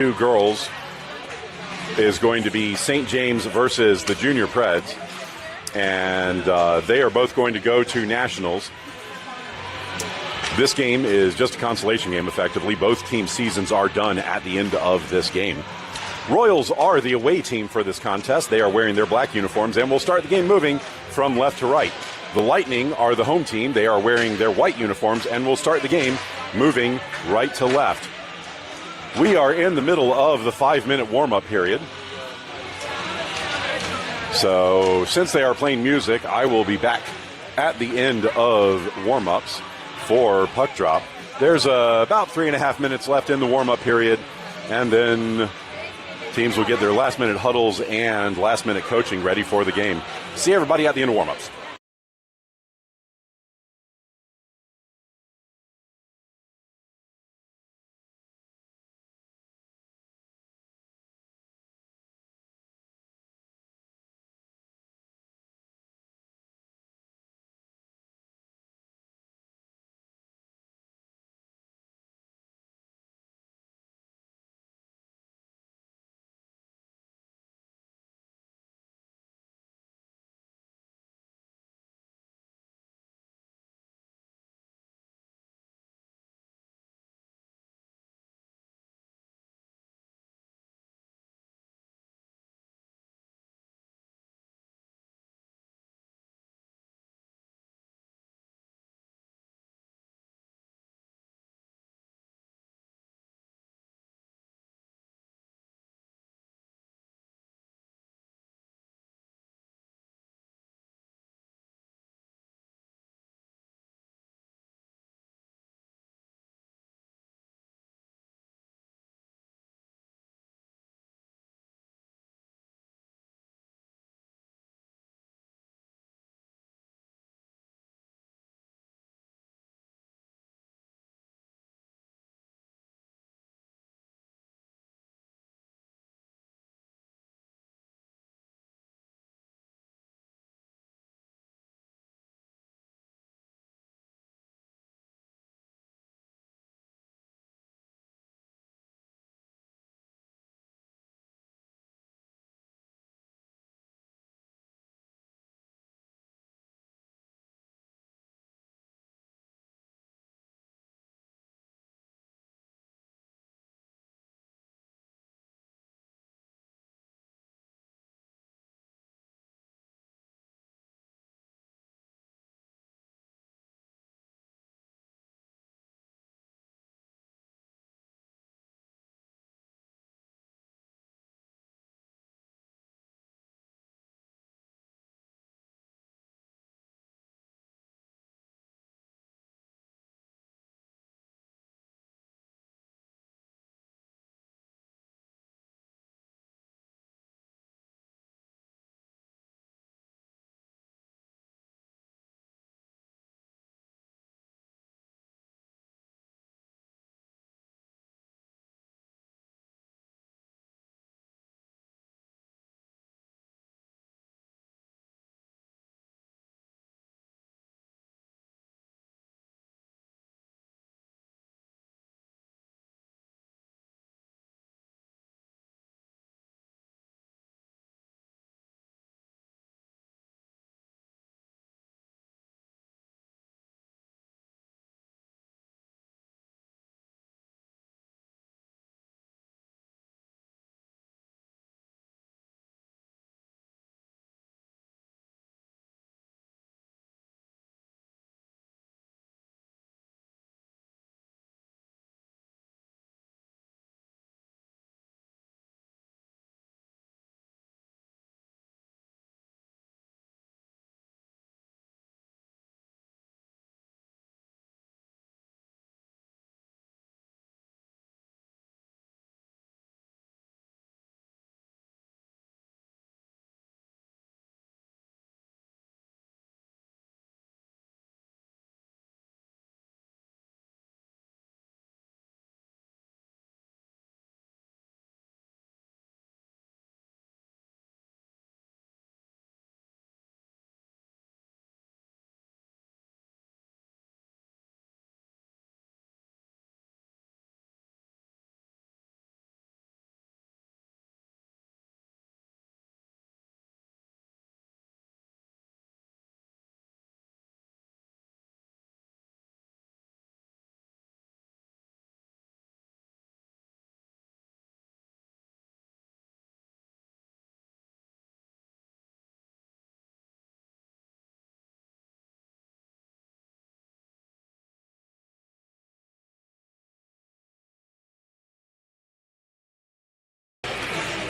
Two girls is going to be St. James versus the Junior Preds, and they are both going to go to nationals. This game is just a consolation game, effectively. Both teams' seasons are done at the end of this game. Royals are the away team for this contest. They are wearing their black uniforms, and we'll start the game moving from left to right. The Lightning are the home team. They are wearing their white uniforms, and we'll start the game moving right to left. We are in the middle of the 5-minute warm-up period. So since they are playing music, I will be back at the end of warm-ups for puck drop. There's about 3.5 minutes left in the warm-up period, and then teams will get their last-minute huddles and last-minute coaching ready for the game. See everybody at the end of warm-ups.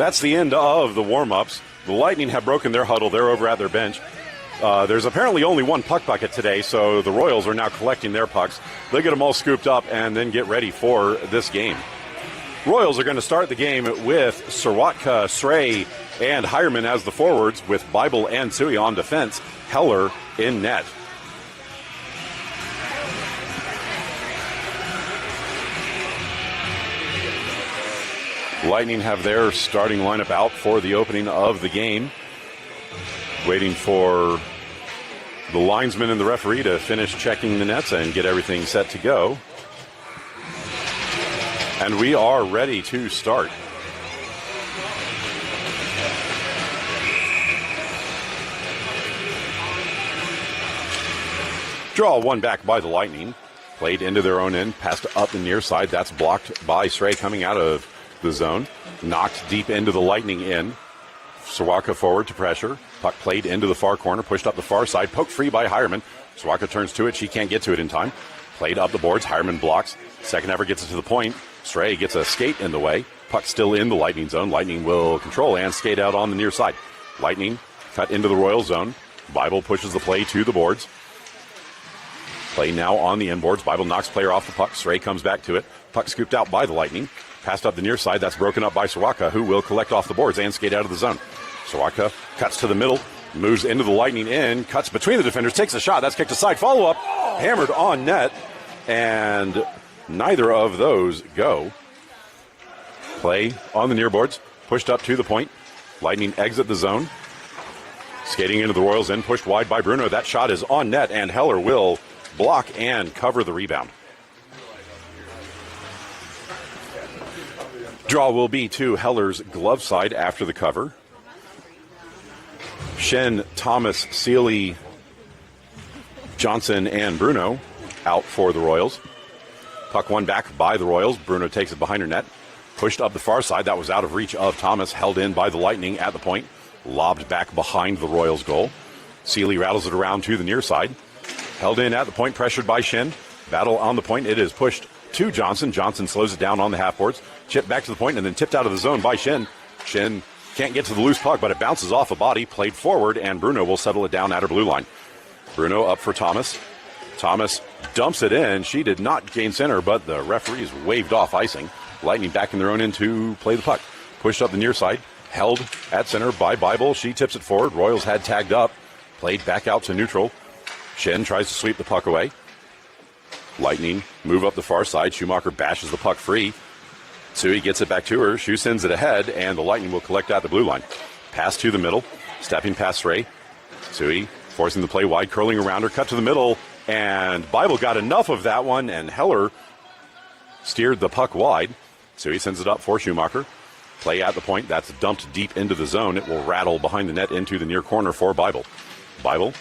That's the end of the warm-ups. The Lightning have broken their huddle. They're over at their bench. There's apparently only one puck bucket today, so the Royals are now collecting their pucks. They get them all scooped up and then get ready for this game. Royals are going to start the game with Sorowatka, Srey, and Hireman as the forwards, with Bible and Sui on defense, Heller in net. Lightning have their starting lineup out for the opening of the game, waiting for the linesman and the referee to finish checking the nets and get everything set to go. And we are ready to start. Draw one back by the Lightning. Played into their own end, passed up the near side. That's blocked by Srey coming out of the zone. Knocked deep into the Lightning end. Sorowatka forward to pressure. Puck played into the far corner, pushed up the far side, poked free by Hireman. Sorowatka turns to it. She can't get to it in time. Played up the boards. Hireman blocks. Second ever gets it to the point. Srey gets a skate in the way. Puck still in the Lightning zone. Lightning will control and skate out on the near side. Lightning cut into the Royal zone. Bible pushes the play to the boards. Play now on the end boards. Bible knocks player off the puck. Srey comes back to it. Puck scooped out by the Lightning. Passed up the near side. That's broken up by Sorowatka, who will collect off the boards and skate out of the zone. Sorowatka cuts to the middle. Moves into the Lightning end. Cuts between the defenders. Takes a shot. That's kicked aside. Follow-up. Hammered on net. And neither of those go. Play on the near boards. Pushed up to the point. Lightning exit the zone. Skating into the Royals end. Pushed wide by Bruno. That shot is on net, and Heller will block and cover the rebound. Draw will be to Heller's glove side after the cover. Schenn, Thomas, Seeley, Johnson, and Bruno out for the Royals. Puck won back by the Royals. Bruno takes it behind her net. Pushed up the far side. That was out of reach of Thomas. Held in by the Lightning at the point. Lobbed back behind the Royals' goal. Seeley rattles it around to the near side. Held in at the point, pressured by Schenn. Battle on the point. It is pushed to Johnson. Johnson slows it down on the half boards. Chipped back to the point and then tipped out of the zone by Schenn. Schenn can't get to the loose puck, but it bounces off a body. Played forward, and Bruno will settle it down at her blue line. Bruno up for Thomas. Thomas dumps it in. She did not gain center, but the referees waved off icing. Lightning back in their own end to play the puck. Pushed up the near side. Held at center by Bible. She tips it forward. Royals had tagged up. Played back out to neutral. Schenn tries to sweep the puck away. Lightning move up the far side. Schumacher bashes the puck free. Sui gets it back to her. Shu sends it ahead, and the Lightning will collect at the blue line. Pass to the middle. Stepping past Srey. Sui forcing the play wide, curling around her. Cut to the middle, and Bible got enough of that one, and Heller steered the puck wide. Sui sends it up for Schumacher. Play at the point. That's dumped deep into the zone. It will rattle behind the net into the near corner for Bible. Bible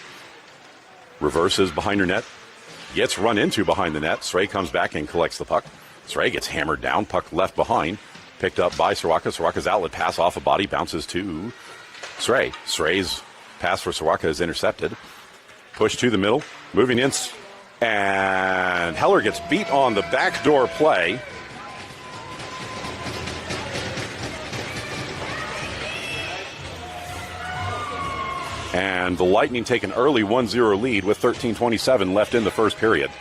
reverses behind her net. Gets run into behind the net. Srey comes back and collects the puck. Srey gets hammered down. Puck left behind. Picked up by Sorowatka. Sorowatka's outlet pass off a body. Bounces to Srey. Srey's pass for Sorowatka is intercepted. Push to the middle. Moving in. And Heller gets beat on the backdoor play. And the Lightning take an early 1-0 lead with 13:27 left in the first period.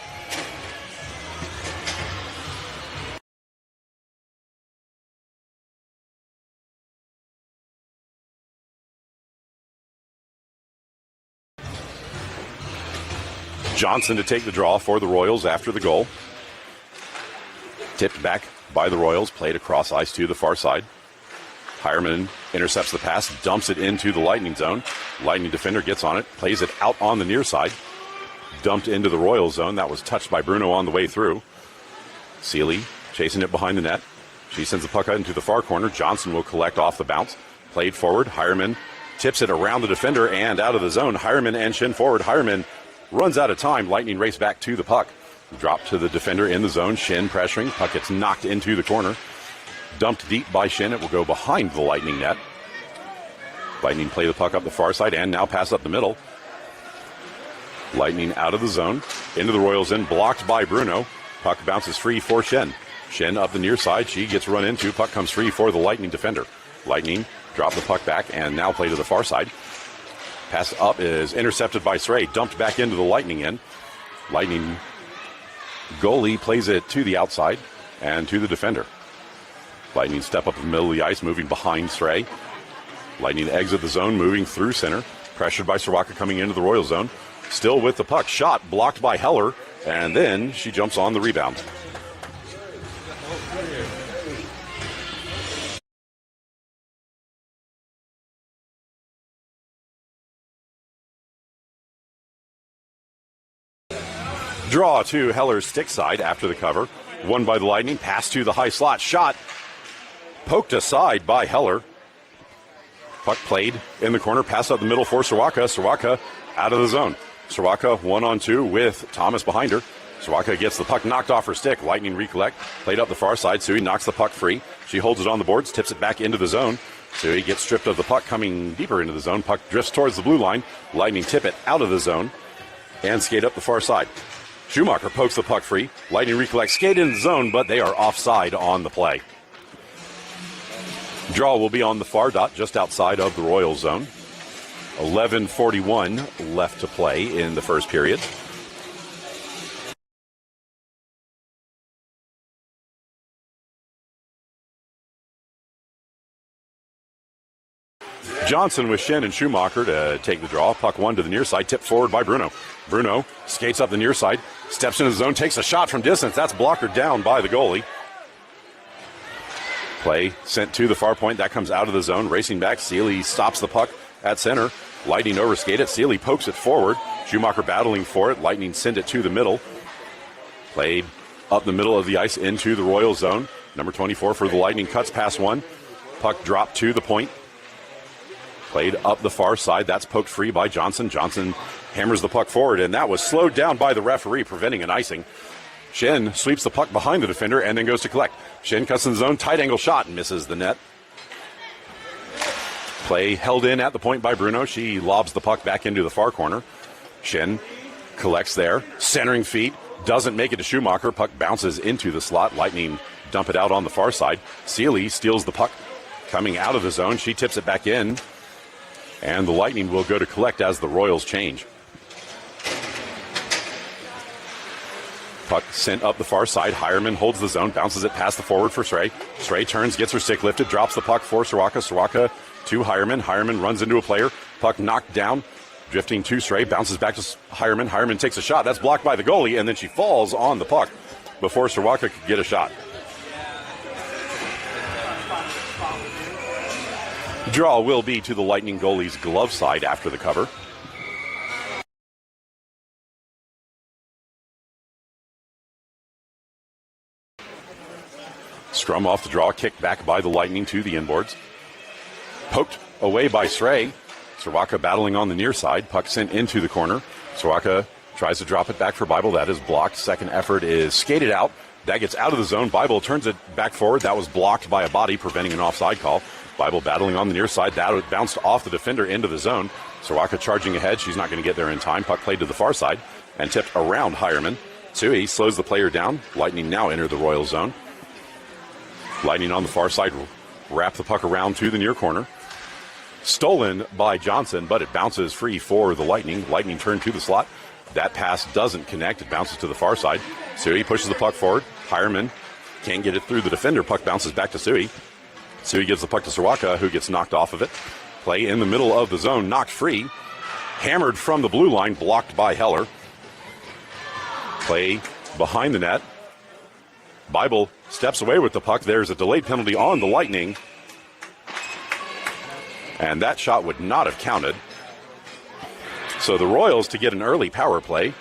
Johnson to take the draw for the Royals after the goal. Tipped back by the Royals, played across ice to the far side. Hireman intercepts the pass, dumps it into the Lightning zone. Lightning defender gets on it, plays it out on the near side. Dumped into the Royal zone. That was touched by Bruno on the way through. Seeley chasing it behind the net. She sends the puck out into the far corner. Johnson will collect off the bounce. Played forward. Hireman tips it around the defender and out of the zone. Hireman and Schenn forward. Hireman runs out of time. Lightning race back to the puck. Drop to the defender in the zone. Schenn pressuring. Puck gets knocked into the corner. Dumped deep by Schenn. It will go behind the Lightning net. Lightning play the puck up the far side and now pass up the middle. Lightning out of the zone. Into the Royals end. Blocked by Bruno. Puck bounces free for Schenn. Schenn up the near side. She gets run into. Puck comes free for the Lightning defender. Lightning drop the puck back and now play to the far side. Pass up is intercepted by Sray, dumped back into the Lightning end. Lightning goalie plays it to the outside and to the defender. Lightning step up in the middle of the ice, moving behind Sray. Lightning exit the zone, moving through center. Pressured by Soroka coming into the Royal zone. Still with the puck. Shot blocked by Heller, and then she jumps on the rebound. Draw to Heller's stick side after the cover. Won by the Lightning. Pass to the high slot. Shot poked aside by Heller. Puck played in the corner. Pass up the middle for Soroka. Soroka out of the zone. Soroka 1-on-2 with Thomas behind her. Soroka gets the puck knocked off her stick. Lightning recollect. Played up the far side. Sui knocks the puck free. She holds it on the boards. Tips it back into the zone. Sui gets stripped of the puck coming deeper into the zone. Puck drifts towards the blue line. Lightning tip it out of the zone and skate up the far side. Schumacher pokes the puck free. Lightning recollect, skate in the zone, but they are offside on the play. Draw will be on the far dot, just outside of the Royal zone. 11:41 left to play in the first period. Johnson with Shen and Schumacher to take the draw. Puck one to the near side, tipped forward by Bruno. Bruno skates up the near side, steps into the zone, takes a shot from distance. That's blocked down by the goalie. Play sent to the far point. That comes out of the zone. Racing back, Sealy stops the puck at center. Lightning overskate it. Sealy pokes it forward. Schumacher battling for it. Lightning send it to the middle. Played up the middle of the ice into the Royal zone. Number 24 for the Lightning cuts past one. Puck dropped to the point. Played up the far side. That's poked free by Johnson. Johnson hammers the puck forward, and that was slowed down by the referee, preventing an icing. Shen sweeps the puck behind the defender and then goes to collect. Shen cuts in the zone, tight angle shot, and misses the net. Play held in at the point by Bruno. She lobs the puck back into the far corner. Shen collects there, centering feet, doesn't make it to Schumacher. Puck bounces into the slot. Lightning dump it out on the far side. Sealy steals the puck coming out of the zone. She tips it back in, and the Lightning will go to collect as the Royals change. Puck sent up the far side. Hireman holds the zone, bounces it past the forward for Sray. Sray turns, gets her stick lifted, drops the puck for Soroka. Soroka to Hireman. Hireman runs into a player. Puck knocked down, drifting to Sray, bounces back to Hireman. Hireman takes a shot. That's blocked by the goalie, and then she falls on the puck before Soroka could get a shot. Draw will be to the Lightning goalie's glove side after the cover. Scrum off the draw, kicked back by the Lightning to the inboards. Poked away by Sray. Soroka battling on the near side. Puck sent into the corner. Soroka tries to drop it back for Bible. That is blocked. Second effort is skated out. That gets out of the zone. Bible turns it back forward. That was blocked by a body, preventing an offside call. Bible battling on the near side. That bounced off the defender into the zone. Soroka charging ahead. She's not going to get there in time. Puck played to the far side and tipped around Hireman. Sui slows the player down. Lightning now enter the Royal zone. Lightning on the far side wrap the puck around to the near corner. Stolen by Johnson, but it bounces free for the Lightning. Lightning turn to the slot. That pass doesn't connect. It bounces to the far side. Sui pushes the puck forward. Hireman can't get it through the defender. Puck bounces back to Sui. Sui gives the puck to Soroka, who gets knocked off of it. Play in the middle of the zone, knocked free. Hammered from the blue line, blocked by Heller. Play behind the net. Bible steps away with the puck. There's a delayed penalty on the Lightning. And that shot would not have counted. So the Royals to get an early power play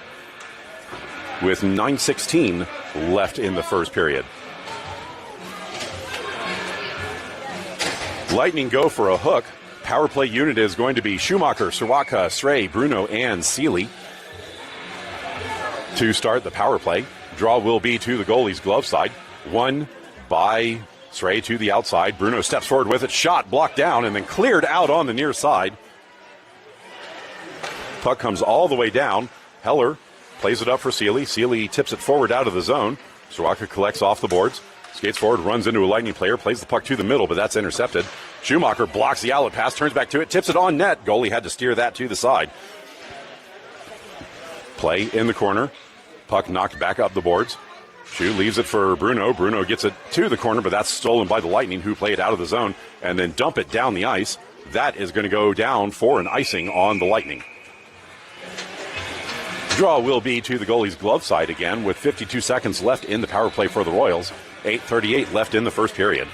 with 9:16 left in the first period. Lightning go for a hook. Power play unit is going to be Schumacher, Soroka, Sray, Bruno, and Sealy to start the power play. Draw will be to the goalie's glove side. One by Sray to the outside. Bruno steps forward with it. Shot blocked down and then cleared out on the near side. Puck comes all the way down. Heller plays it up for Sealy. Sealy tips it forward out of the zone. Soroka collects off the boards. Skates forward, runs into a Lightning player, plays the puck to the middle, but that's intercepted. Schumacher blocks the outlet pass, turns back to it, tips it on net. Goalie had to steer that to the side. Play in the corner. Puck knocked back up the boards. Schu leaves it for Bruno. Bruno gets it to the corner, but that's stolen by the Lightning, who play it out of the zone and then dump it down the ice. That is going to go down for an icing on the Lightning. Draw will be to the goalie's glove side again with 52 seconds left in the power play for the Royals. 8:38 left in the first period.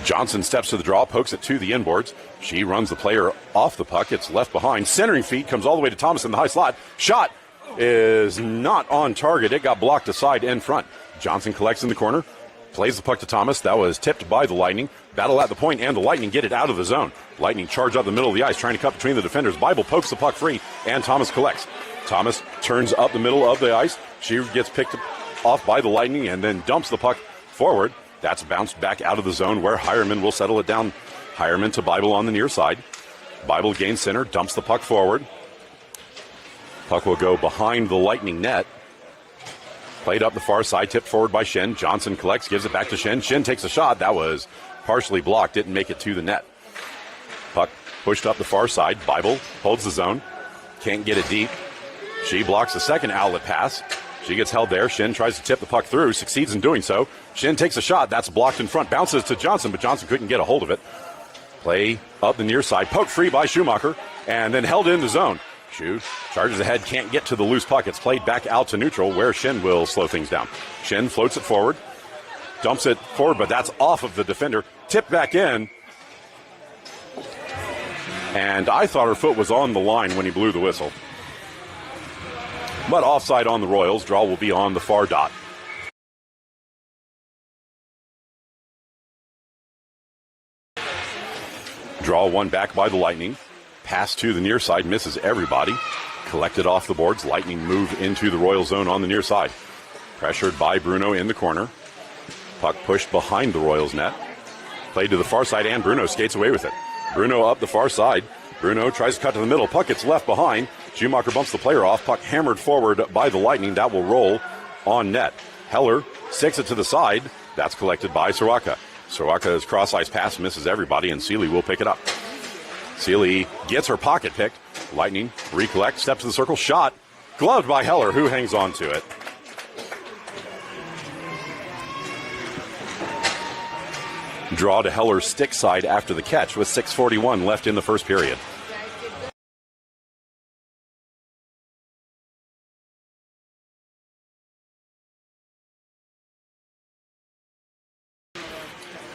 Johnson steps to the draw, pokes it to the inboards. She runs the player off the puck. It's left behind. Centering feet comes all the way to Thomas in the high slot. Shot is not on target. It got blocked aside in front. Johnson collects in the corner, plays the puck to Thomas. That was tipped by the Lightning. Battle at the point, and the Lightning get it out of the zone. Lightning charge up the middle of the ice, trying to cut between the defenders. Bible pokes the puck free, and Thomas collects. Thomas turns up the middle of the ice. She gets picked off by the Lightning and then dumps the puck forward. That's bounced back out of the zone where Hireman will settle it down. Hireman to Bible on the near side. Bible gains center, dumps the puck forward. Puck will go behind the Lightning net. Played up the far side, tipped forward by Schenn. Johnson collects, gives it back to Schenn. Schenn takes a shot. That was partially blocked, didn't make it to the net. Puck pushed up the far side. Bible holds the zone. Can't get it deep. She blocks the second outlet pass. She gets held there. Schenn tries to tip the puck through, succeeds in doing so. Schenn takes a shot. That's blocked in front. Bounces to Johnson, but Johnson couldn't get a hold of it. Play up the near side. Poked free by Schumacher, and then held in the zone. Schu charges ahead, can't get to the loose puck. It's played back out to neutral, where Schenn will slow things down. Schenn floats it forward, dumps it forward, but that's off of the defender. Tipped back in. And I thought her foot was on the line when he blew the whistle. But offside on the Royals. Draw will be on the far dot. Draw one back by the Lightning. Pass to the near side, misses everybody. Collected off the boards. Lightning move into the Royal zone on the near side. Pressured by Bruno in the corner. Puck pushed behind the Royals net. Played to the far side, and Bruno skates away with it. Bruno up the far side. Bruno tries to cut to the middle. Puck gets left behind. Schumacher bumps the player off. Puck hammered forward by the Lightning. That will roll on net. Heller sticks it to the side. That's collected by Soroka. Soroka's cross-ice pass misses everybody, and Seeley will pick it up. Seeley gets her pocket picked. Lightning recollect, steps to the circle, shot. Gloved by Heller, who hangs on to it. Draw to Heller's stick side after the catch with 6:41 left in the first period.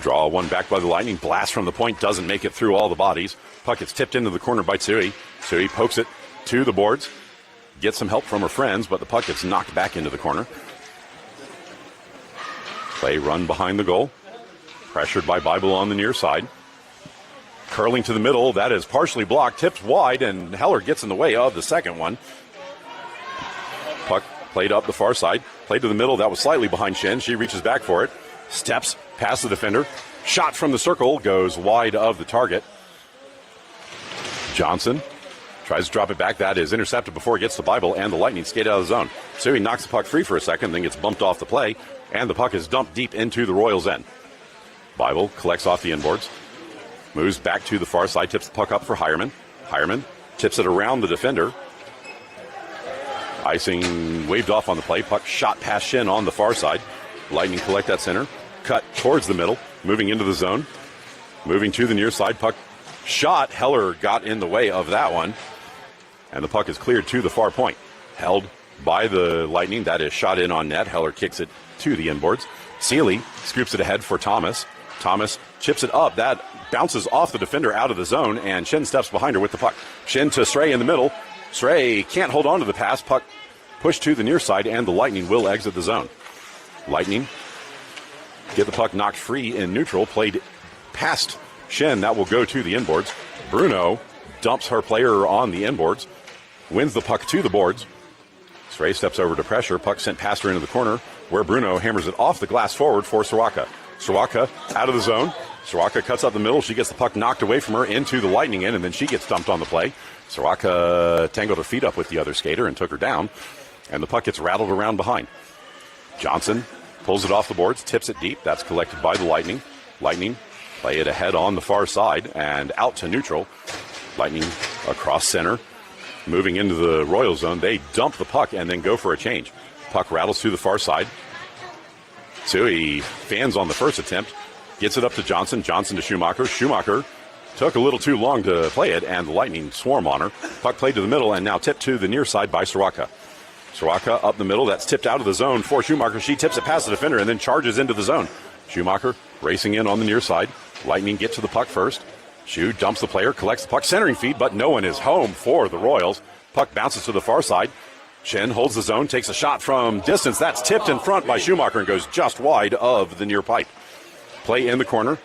Draw one back by the Lightning. Blast from the point doesn't make it through all the bodies. Puck gets tipped into the corner by Tsui. Tsui pokes it to the boards. Gets some help from her friends, but the puck gets knocked back into the corner. Play run behind the goal. Pressured by Bible on the near side. Curling to the middle. That is partially blocked. Tipped wide, and Heller gets in the way of the second one. Puck played up the far side. Played to the middle. That was slightly behind Schenn. She reaches back for it. Steps past the defender. Shot from the circle goes wide of the target. Johnson tries to drop it back. That is intercepted before it gets to Bible, and the Lightning skate out of the zone. So he knocks the puck free for a second, then gets bumped off the play, and the puck is dumped deep into the Royals' end. Bible collects off the inboards. Moves back to the far side, tips the puck up for Hireman. Hireman tips it around the defender. Icing waved off on the play. Puck shot past Schenn on the far side. Lightning collect that center. Cut towards the middle. Moving into the zone. Moving to the near side. Puck shot. Heller got in the way of that one. And the puck is cleared to the far point. Held by the Lightning. That is shot in on net. Heller kicks it to the inboards. Seeley scoops it ahead for Thomas. Thomas chips it up. That bounces off the defender out of the zone, and Schenn steps behind her with the puck. Schenn to Stray in the middle. Stray can't hold on to the pass. Puck pushed to the near side, and the Lightning will exit the zone. Lightning get the puck knocked free in neutral. Played past Schenn. That will go to the inboards. Bruno dumps her player on the inboards. Wins the puck to the boards. Stray steps over to pressure. Puck sent past her into the corner, where Bruno hammers it off the glass forward for Soroka. Soroka out of the zone. Soraka cuts up the middle. She gets the puck knocked away from her into the Lightning end, and then she gets dumped on the play. Soraka tangled her feet up with the other skater and took her down, and the puck gets rattled around behind. Johnson pulls it off the boards, tips it deep. That's collected by the Lightning. Lightning play it ahead on the far side and out to neutral. Lightning across center, moving into the Royal zone. They dump the puck and then go for a change. Puck rattles to the far side. Tsui fans on the first attempt, gets it up to Johnson. Johnson to Schumacher. Schumacher took a little too long to play it, and the Lightning swarm on her. Puck played to the middle and now tipped to the near side by Soraka. Soraka up the middle. That's tipped out of the zone for Schumacher. She tips it past the defender and then charges into the zone. Schumacher racing in on the near side. Lightning get to the puck first. Schu dumps the player, collects the puck, centering feed, but no one is home for the Royals. Puck bounces to the far side. Shen holds the zone, takes a shot from distance. That's tipped in front by Schumacher and goes just wide of the near pipe. Play in the corner.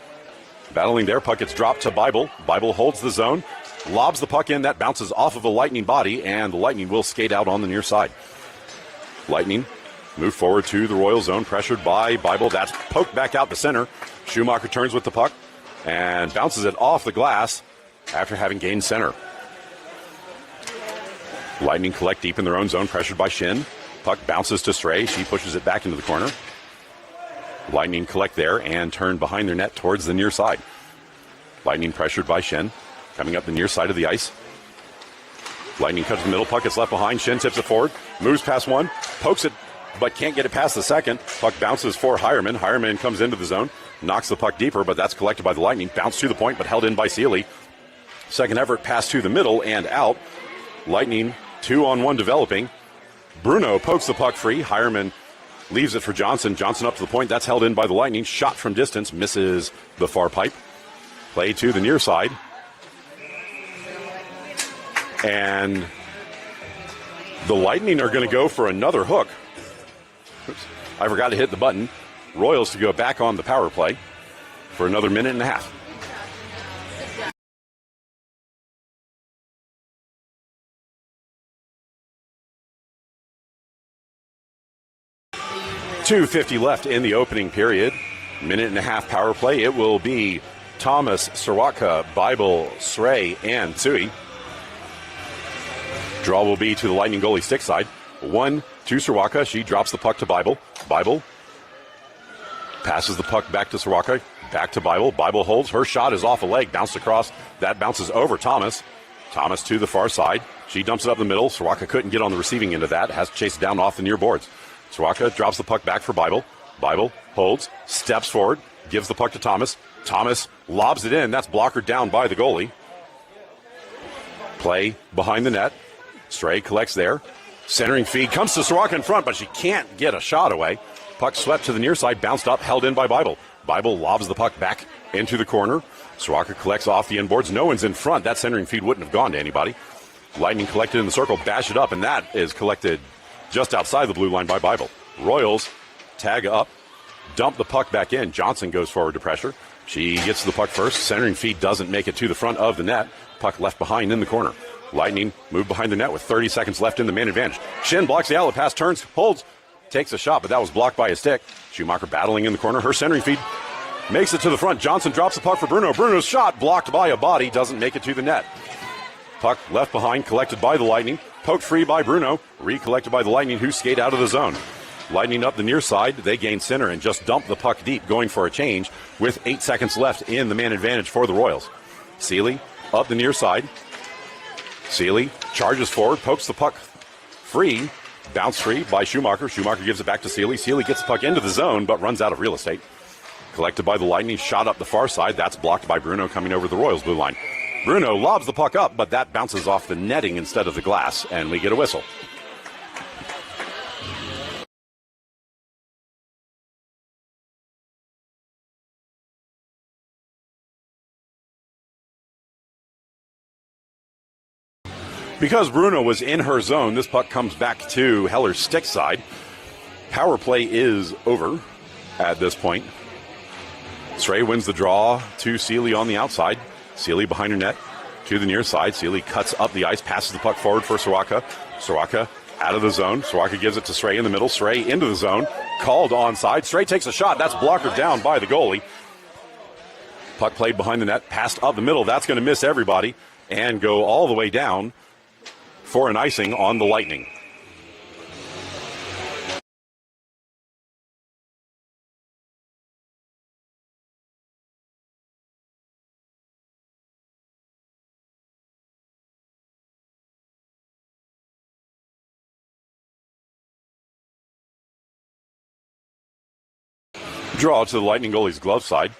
Battling there, puck gets dropped to Bible. Bible holds the zone, lobs the puck in. That bounces off of a Lightning body, and the Lightning will skate out on the near side. Lightning move forward to the Royal zone, pressured by Bible. That's poked back out the center. Schumacher turns with the puck and bounces it off the glass after having gained center. Lightning collect deep in their own zone, pressured by Shin. Puck bounces to Stray. She pushes it back into the corner. Lightning collect there and turn behind their net towards the near side. Lightning pressured by Shin, coming up the near side of the ice. Lightning cuts the middle, puck is left behind. Shin tips it forward, moves past one, pokes it, but can't get it past the second. Puck bounces for Hireman. Hireman comes into the zone, knocks the puck deeper, but that's collected by the Lightning. Bounced to the point, but held in by Sealy. Second effort, pass to the middle and out. Lightning 2-on-1 developing. Bruno pokes the puck free. Hireman leaves it for Johnson. Johnson up to the point. That's held in by the Lightning. Shot from distance. Misses the far pipe. Play to the near side. And the Lightning are going to go for another hook. Oops, I forgot to hit the button. Royals to go back on the power play for another minute and a half. .250 left in the opening period. Minute and a half power play. It will be Thomas, Soraka, Bible, Sray, and Tsui. Draw will be to the Lightning goalie stick side. 1 to Soraka. She drops the puck to Bible. Bible passes the puck back to Soraka. Back to Bible. Bible holds. Her shot is off a leg. Bounced across. That bounces over Thomas. Thomas to the far side. She dumps it up the middle. Soraka couldn't get on the receiving end of that. Has to chase it down off the near boards. Soraka drops the puck back for Bible. Bible holds. Steps forward. Gives the puck to Thomas. Thomas lobs it in. That's blockered down by the goalie. Play behind the net. Stray collects there. Centering feed comes to Soraka in front, but she can't get a shot away. Puck swept to the near side, bounced up, held in by Bible. Bible lobs the puck back into the corner. Soraka collects off the inboards. No one's in front. That centering feed wouldn't have gone to anybody. Lightning collected in the circle, bash it up, and that is collected just outside the blue line by Bible. Royals tag up, dump the puck back in. Johnson goes forward to pressure. She gets to the puck first. Centering feed doesn't make it to the front of the net. Puck left behind in the corner. Lightning move behind the net with 30 seconds left in the man advantage. Shin blocks the outlet pass, turns, holds, takes a shot, but that was blocked by a stick. Schumacher battling in the corner. Her centering feed makes it to the front. Johnson drops the puck for Bruno. Bruno's shot blocked by a body, doesn't make it to the net. Puck left behind, collected by the Lightning. Poked free by Bruno. Recollected by the Lightning, who skate out of the zone. Lightning up the near side. They gain center and just dump the puck deep, going for a change with 8 seconds left in the man advantage for the Royals. Sealy up the near side. Sealy charges forward, pokes the puck free. Bounce free by Schumacher. Schumacher gives it back to Sealy. Sealy gets the puck into the zone, but runs out of real estate. Collected by the Lightning, shot up the far side. That's blocked by Bruno coming over the Royals' blue line. Bruno lobs the puck up, but that bounces off the netting instead of the glass, and we get a whistle. Because Bruno was in her zone, this puck comes back to Heller's stick side. Power play is over at this point. Stray wins the draw to Sealy on the outside. Sealy behind her net to the near side. Sealy cuts up the ice, passes the puck forward for Soraka. Soraka out of the zone. Soraka gives it to Stray in the middle. Stray into the zone. Called onside. Stray takes a shot. That's blocked down by the goalie. Puck played behind the net, passed up the middle. That's going to miss everybody and go all the way down for an icing on the Lightning. Draw to the Lightning goalie's glove side.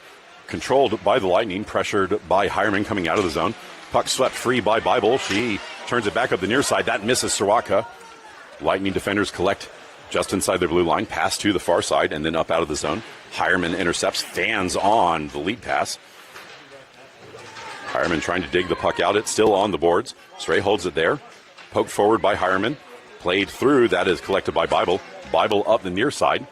Controlled by the Lightning, pressured by Hireman coming out of the zone. Puck swept free by Bible. She turns it back up the near side. That misses Soroka. Lightning defenders collect just inside their blue line. Pass to the far side and then up out of the zone. Hireman intercepts, fans on the lead pass. Hireman trying to dig the puck out. It's still on the boards. Stray holds it there. Poked forward by Hireman. Played through. That is collected by Bible. Bible up the near side.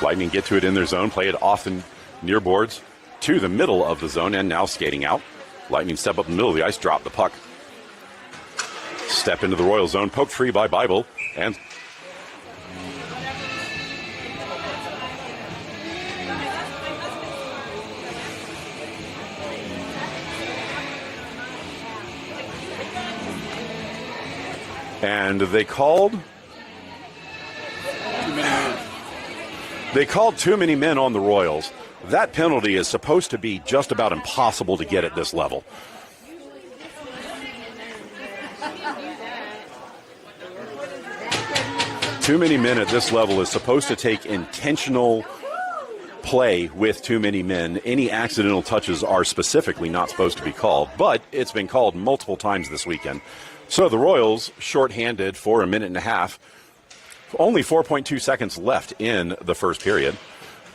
Lightning get to it in their zone, play it off the near boards to the middle of the zone, and now skating out. Lightning step up in the middle of the ice, drop the puck. Step into the Royal zone, poked free by Bible, and they called too many men on the Royals. That penalty is supposed to be just about impossible to get at this level. Too many men at this level is supposed to take intentional play with too many men. Any accidental touches are specifically not supposed to be called, but it's been called multiple times this weekend. So the Royals shorthanded for a minute and a half. Only 4.2 seconds left in the first period.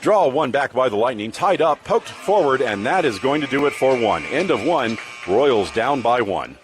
Draw one back by the Lightning, tied up, poked forward, and that is going to do it for one. End of one, Royals down by one.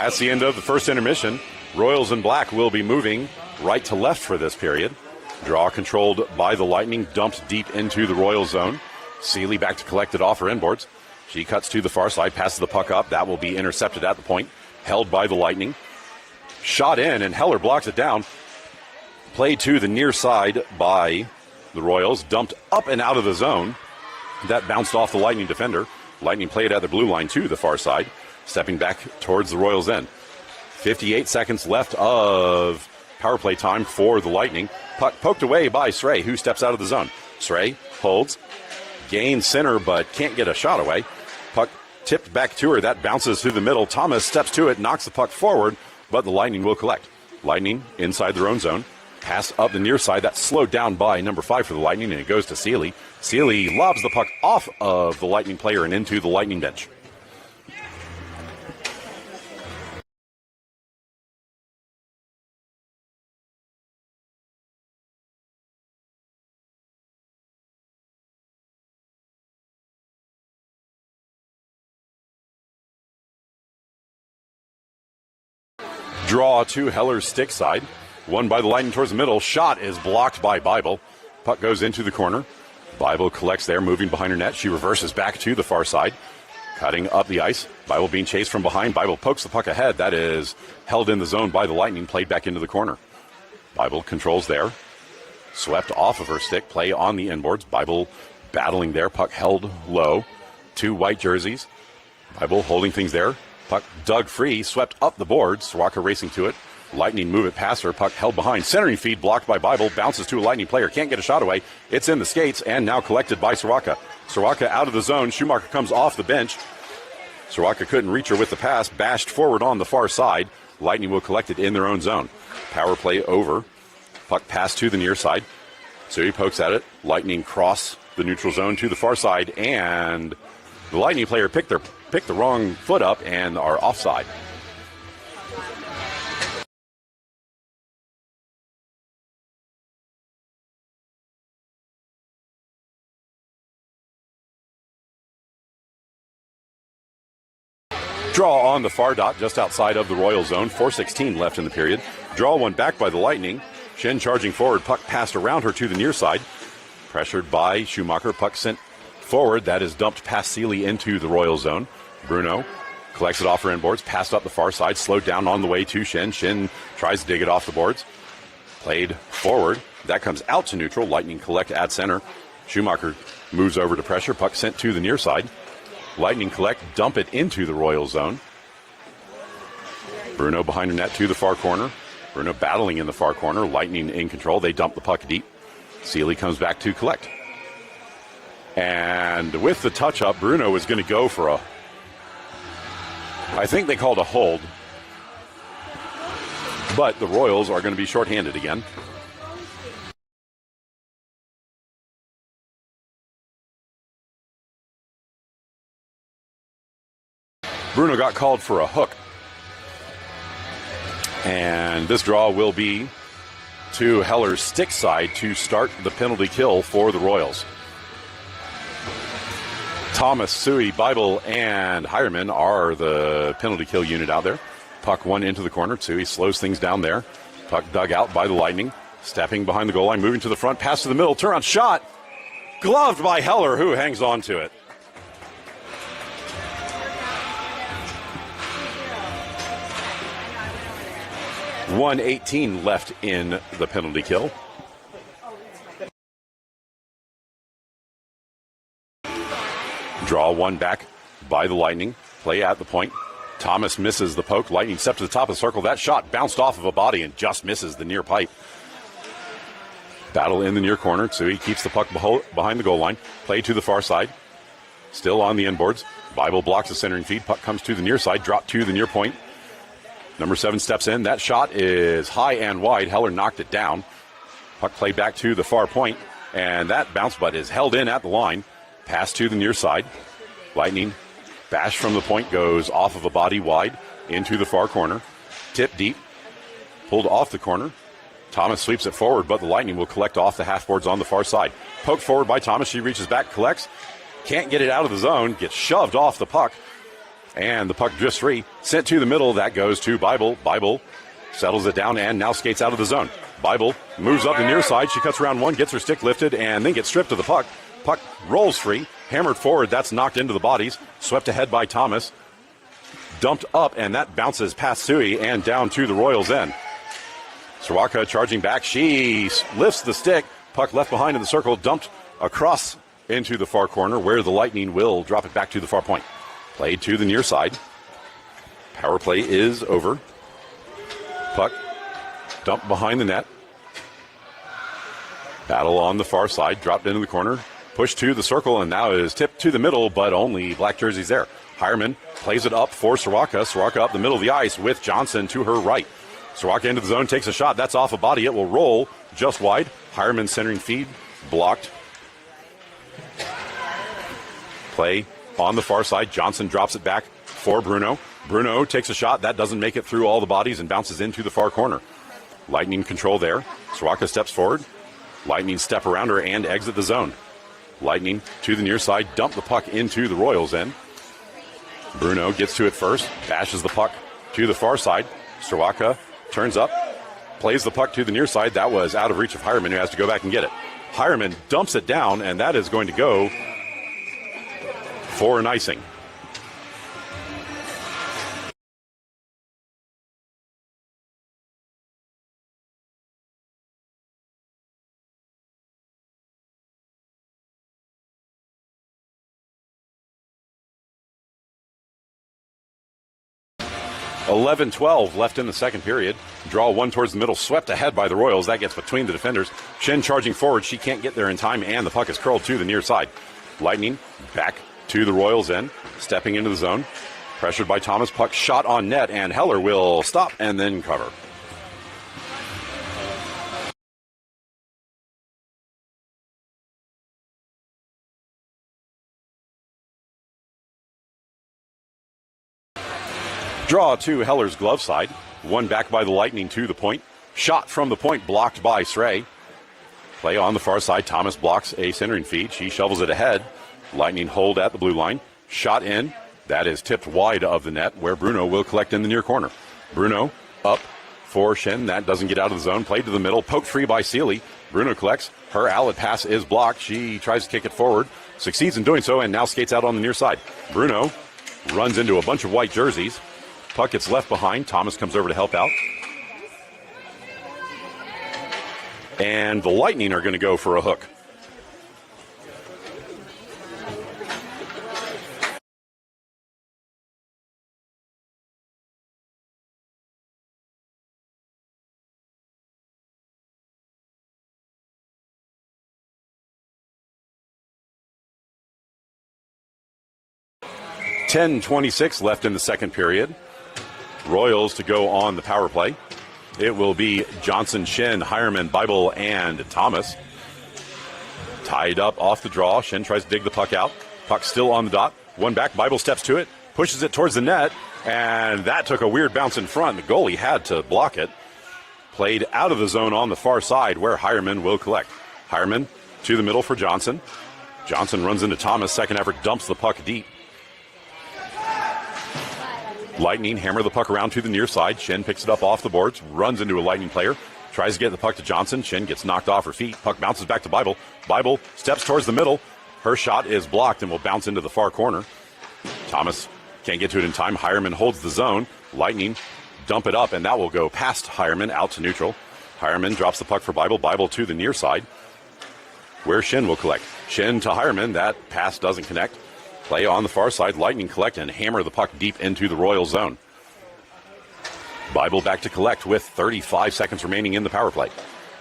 That's the end of the first intermission. Royals in black will be moving right to left for this period. Draw controlled by the Lightning, dumped deep into the Royal zone. Seeley back to collect it off her inboards. She cuts to the far side, passes the puck up. That will be intercepted at the point. Held by the Lightning. Shot in, and Heller blocks it down. Played to the near side by the Royals. Dumped up and out of the zone. That bounced off the Lightning defender. Lightning played at the blue line to the far side. Stepping back towards the Royals' end. 58 seconds left of power play time for the Lightning. Puck poked away by Sray, who steps out of the zone. Sray holds, gains center, but can't get a shot away. Puck tipped back to her. That bounces through the middle. Thomas steps to it, knocks the puck forward, but the Lightning will collect. Lightning inside their own zone. Pass up the near side. That's slowed down by number 5 for the Lightning, and it goes to Sealy. Sealy lobs the puck off of the Lightning player and into the Lightning bench. Draw to Heller's stick side. Won by the Lightning towards the middle. Shot is blocked by Bible. Puck goes into the corner. Bible collects there, moving behind her net. She reverses back to the far side, cutting up the ice. Bible being chased from behind. Bible pokes the puck ahead. That is held in the zone by the Lightning, played back into the corner. Bible controls there. Swept off of her stick. Play on the inboards. Bible battling there. Puck held low. 2 white jerseys. Bible holding things there. Puck dug free, swept up the boards. Soroka racing to it. Lightning move it past her. Puck held behind. Centering feed blocked by Bible. Bounces to a Lightning player. Can't get a shot away. It's in the skates and now collected by Soroka. Soroka out of the zone. Schumacher comes off the bench. Soroka couldn't reach her with the pass. Bashed forward on the far side. Lightning will collect it in their own zone. Power play over. Puck pass to the near side. Sui pokes at it. Lightning cross the neutral zone to the far side, and the Lightning player picked the wrong foot up and are offside. Draw on the far dot just outside of the Royal zone. 4:16 left in the period. Draw one back by the Lightning. Shen charging forward. Puck passed around her to the near side. Pressured by Schumacher. Puck sent forward. That is dumped past Sealy into the Royal zone. Bruno collects it off her inboards. Passed up the far side. Slowed down on the way to Shen. Shen tries to dig it off the boards. Played forward. That comes out to neutral. Lightning collect at center. Schumacher moves over to pressure. Puck sent to the near side. Lightning collect, dump it into the Royal zone. Bruno behind the net to the far corner. Bruno battling in the far corner. Lightning in control. They dump the puck deep. Sealy comes back to collect. And with the touch-up, Bruno is going to go for I think they called a hold. But the Royals are going to be shorthanded again. Bruno got called for a hook. And this draw will be to Heller's stick side to start the penalty kill for the Royals. Thomas, Sui, Bible, and Hireman are the penalty kill unit out there. Puck one into the corner. Sui slows things down there. Puck dug out by the Lightning. Stepping behind the goal line, moving to the front. Pass to the middle. Turn on shot. Gloved by Heller, who hangs on to it. .118 left in the penalty kill. Draw one back by the Lightning. Play at the point. Thomas misses the poke. Lightning step to the top of the circle. That shot bounced off of a body and just misses the near pipe. Battle in the near corner. Tsui keeps the puck behind the goal line. Play to the far side. Still on the inboards. Bible blocks the centering feed. Puck comes to the near side. Drop to the near point. Number 7 steps in. That shot is high and wide. Heller knocked it down. Puck played back to the far point, and that bounce butt is held in at the line. Pass to the near side. Lightning bash from the point goes off of a body wide into the far corner. Tip deep. Pulled off the corner. Thomas sweeps it forward, but the Lightning will collect off the half boards on the far side. Poked forward by Thomas. She reaches back, collects. Can't get it out of the zone. Gets shoved off the puck. And the puck drifts free. Sent to the middle. That goes to Bible. Bible settles it down and now skates out of the zone. Bible moves up the near side. She cuts around one, gets her stick lifted, and then gets stripped of the puck. Puck rolls free. Hammered forward. That's knocked into the bodies. Swept ahead by Thomas. Dumped up, and that bounces past Sui and down to the Royals' end. Soroka charging back. She lifts the stick. Puck left behind in the circle. Dumped across into the far corner where the Lightning will drop it back to the far point. Played to the near side. Power play is over. Puck dumped behind the net. Battle on the far side. Dropped into the corner. Pushed to the circle and now is tipped to the middle, but only black jerseys there. Hireman plays it up for Soroka. Soroka up the middle of the ice with Johnson to her right. Soroka into the zone, takes a shot. That's off a body. It will roll just wide. Hireman centering feed, blocked. Play on the far side. Johnson drops it back for Bruno. Bruno takes a shot. That doesn't make it through all the bodies and bounces into the far corner. Lightning control there. Soroka steps forward. Lightning step around her and exit the zone. Lightning to the near side, dump the puck into the Royals end. Bruno gets to it first, bashes the puck to the far side. Soroka turns up, plays the puck to the near side. That was out of reach of Hireman, who has to go back and get it. Hireman dumps it down, and that is going to go for an icing. .11-12 left in the second period. Draw one towards the middle, swept ahead by the Royals. That gets between the defenders. Shen charging forward. She can't get there in time, and the puck is curled to the near side. Lightning back to the Royals end, stepping into the zone. Pressured by Thomas. Puck shot on net, and Heller will stop and then cover. Draw to Heller's glove side. One back by the Lightning to the point. Shot from the point blocked by Srey. Play on the far side. Thomas blocks a centering feed. She shovels it ahead. Lightning hold at the blue line. Shot in. That is tipped wide of the net, where Bruno will collect in the near corner. Bruno up for Shen. That doesn't get out of the zone. Played to the middle. Poked free by Seely. Bruno collects. Her outlet pass is blocked. She tries to kick it forward. Succeeds in doing so and now skates out on the near side. Bruno runs into a bunch of white jerseys. Puck gets left behind. Thomas comes over to help out. And the Lightning are going to go for a hook. .10-26 left in the second period. Royals to go on the power play. It will be Johnson, Shen, Hireman, Bible, and Thomas. Tied up off the draw. Shen tries to dig the puck out. Puck still on the dot. One back. Bible steps to it. Pushes it towards the net. And that took a weird bounce in front. The goalie had to block it. Played out of the zone on the far side, where Hireman will collect. Hireman to the middle for Johnson. Johnson runs into Thomas. Second effort dumps the puck deep. Lightning hammer the puck around to the near side. Shen picks it up off the boards, runs into a Lightning player, tries to get the puck to Johnson. Shen gets knocked off her feet. Puck bounces back to Bible. Bible steps towards the middle. Her shot is blocked and will bounce into the far corner. Thomas can't get to it in time. Hireman holds the zone. Lightning dump it up, and that will go past Hireman out to neutral. Hireman drops the puck for Bible. Bible to the near side, where Shen will collect. Shen to Hireman. That pass doesn't connect. Play on the far side. Lightning collect and hammer the puck deep into the Royal zone. Bible back to collect with 35 seconds remaining in the power play.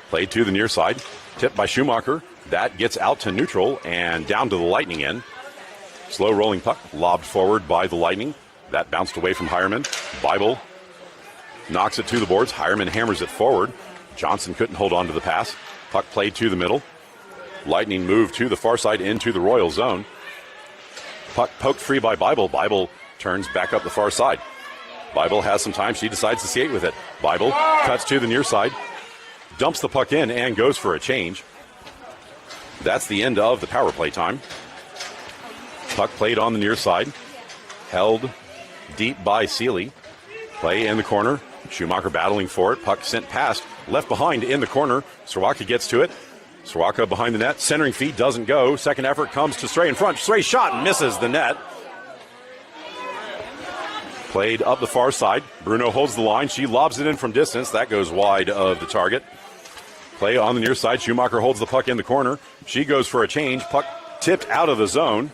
Played to the near side. Tipped by Schumacher. That gets out to neutral and down to the Lightning end. Slow rolling puck lobbed forward by the Lightning. That bounced away from Hireman. Bible knocks it to the boards. Hireman hammers it forward. Johnson couldn't hold on to the pass. Puck played to the middle. Lightning moved to the far side into the Royal zone. Puck poked free by Bible. Bible turns back up the far side. Bible has some time. She decides to skate with it. Bible cuts to the near side, dumps the puck in, and goes for a change. That's the end of the power play time. Puck played on the near side. Held deep by Seely. Play in the corner. Schumacher battling for it. Puck sent past. Left behind in the corner. Soroka gets to it. Soroka behind the net. Centering feed doesn't go. Second effort comes to Srey in front. Srey shot and misses the net. Played up the far side. Bruno holds the line. She lobs it in from distance. That goes wide of the target. Play on the near side. Schumacher holds the puck in the corner. She goes for a change. Puck tipped out of the zone.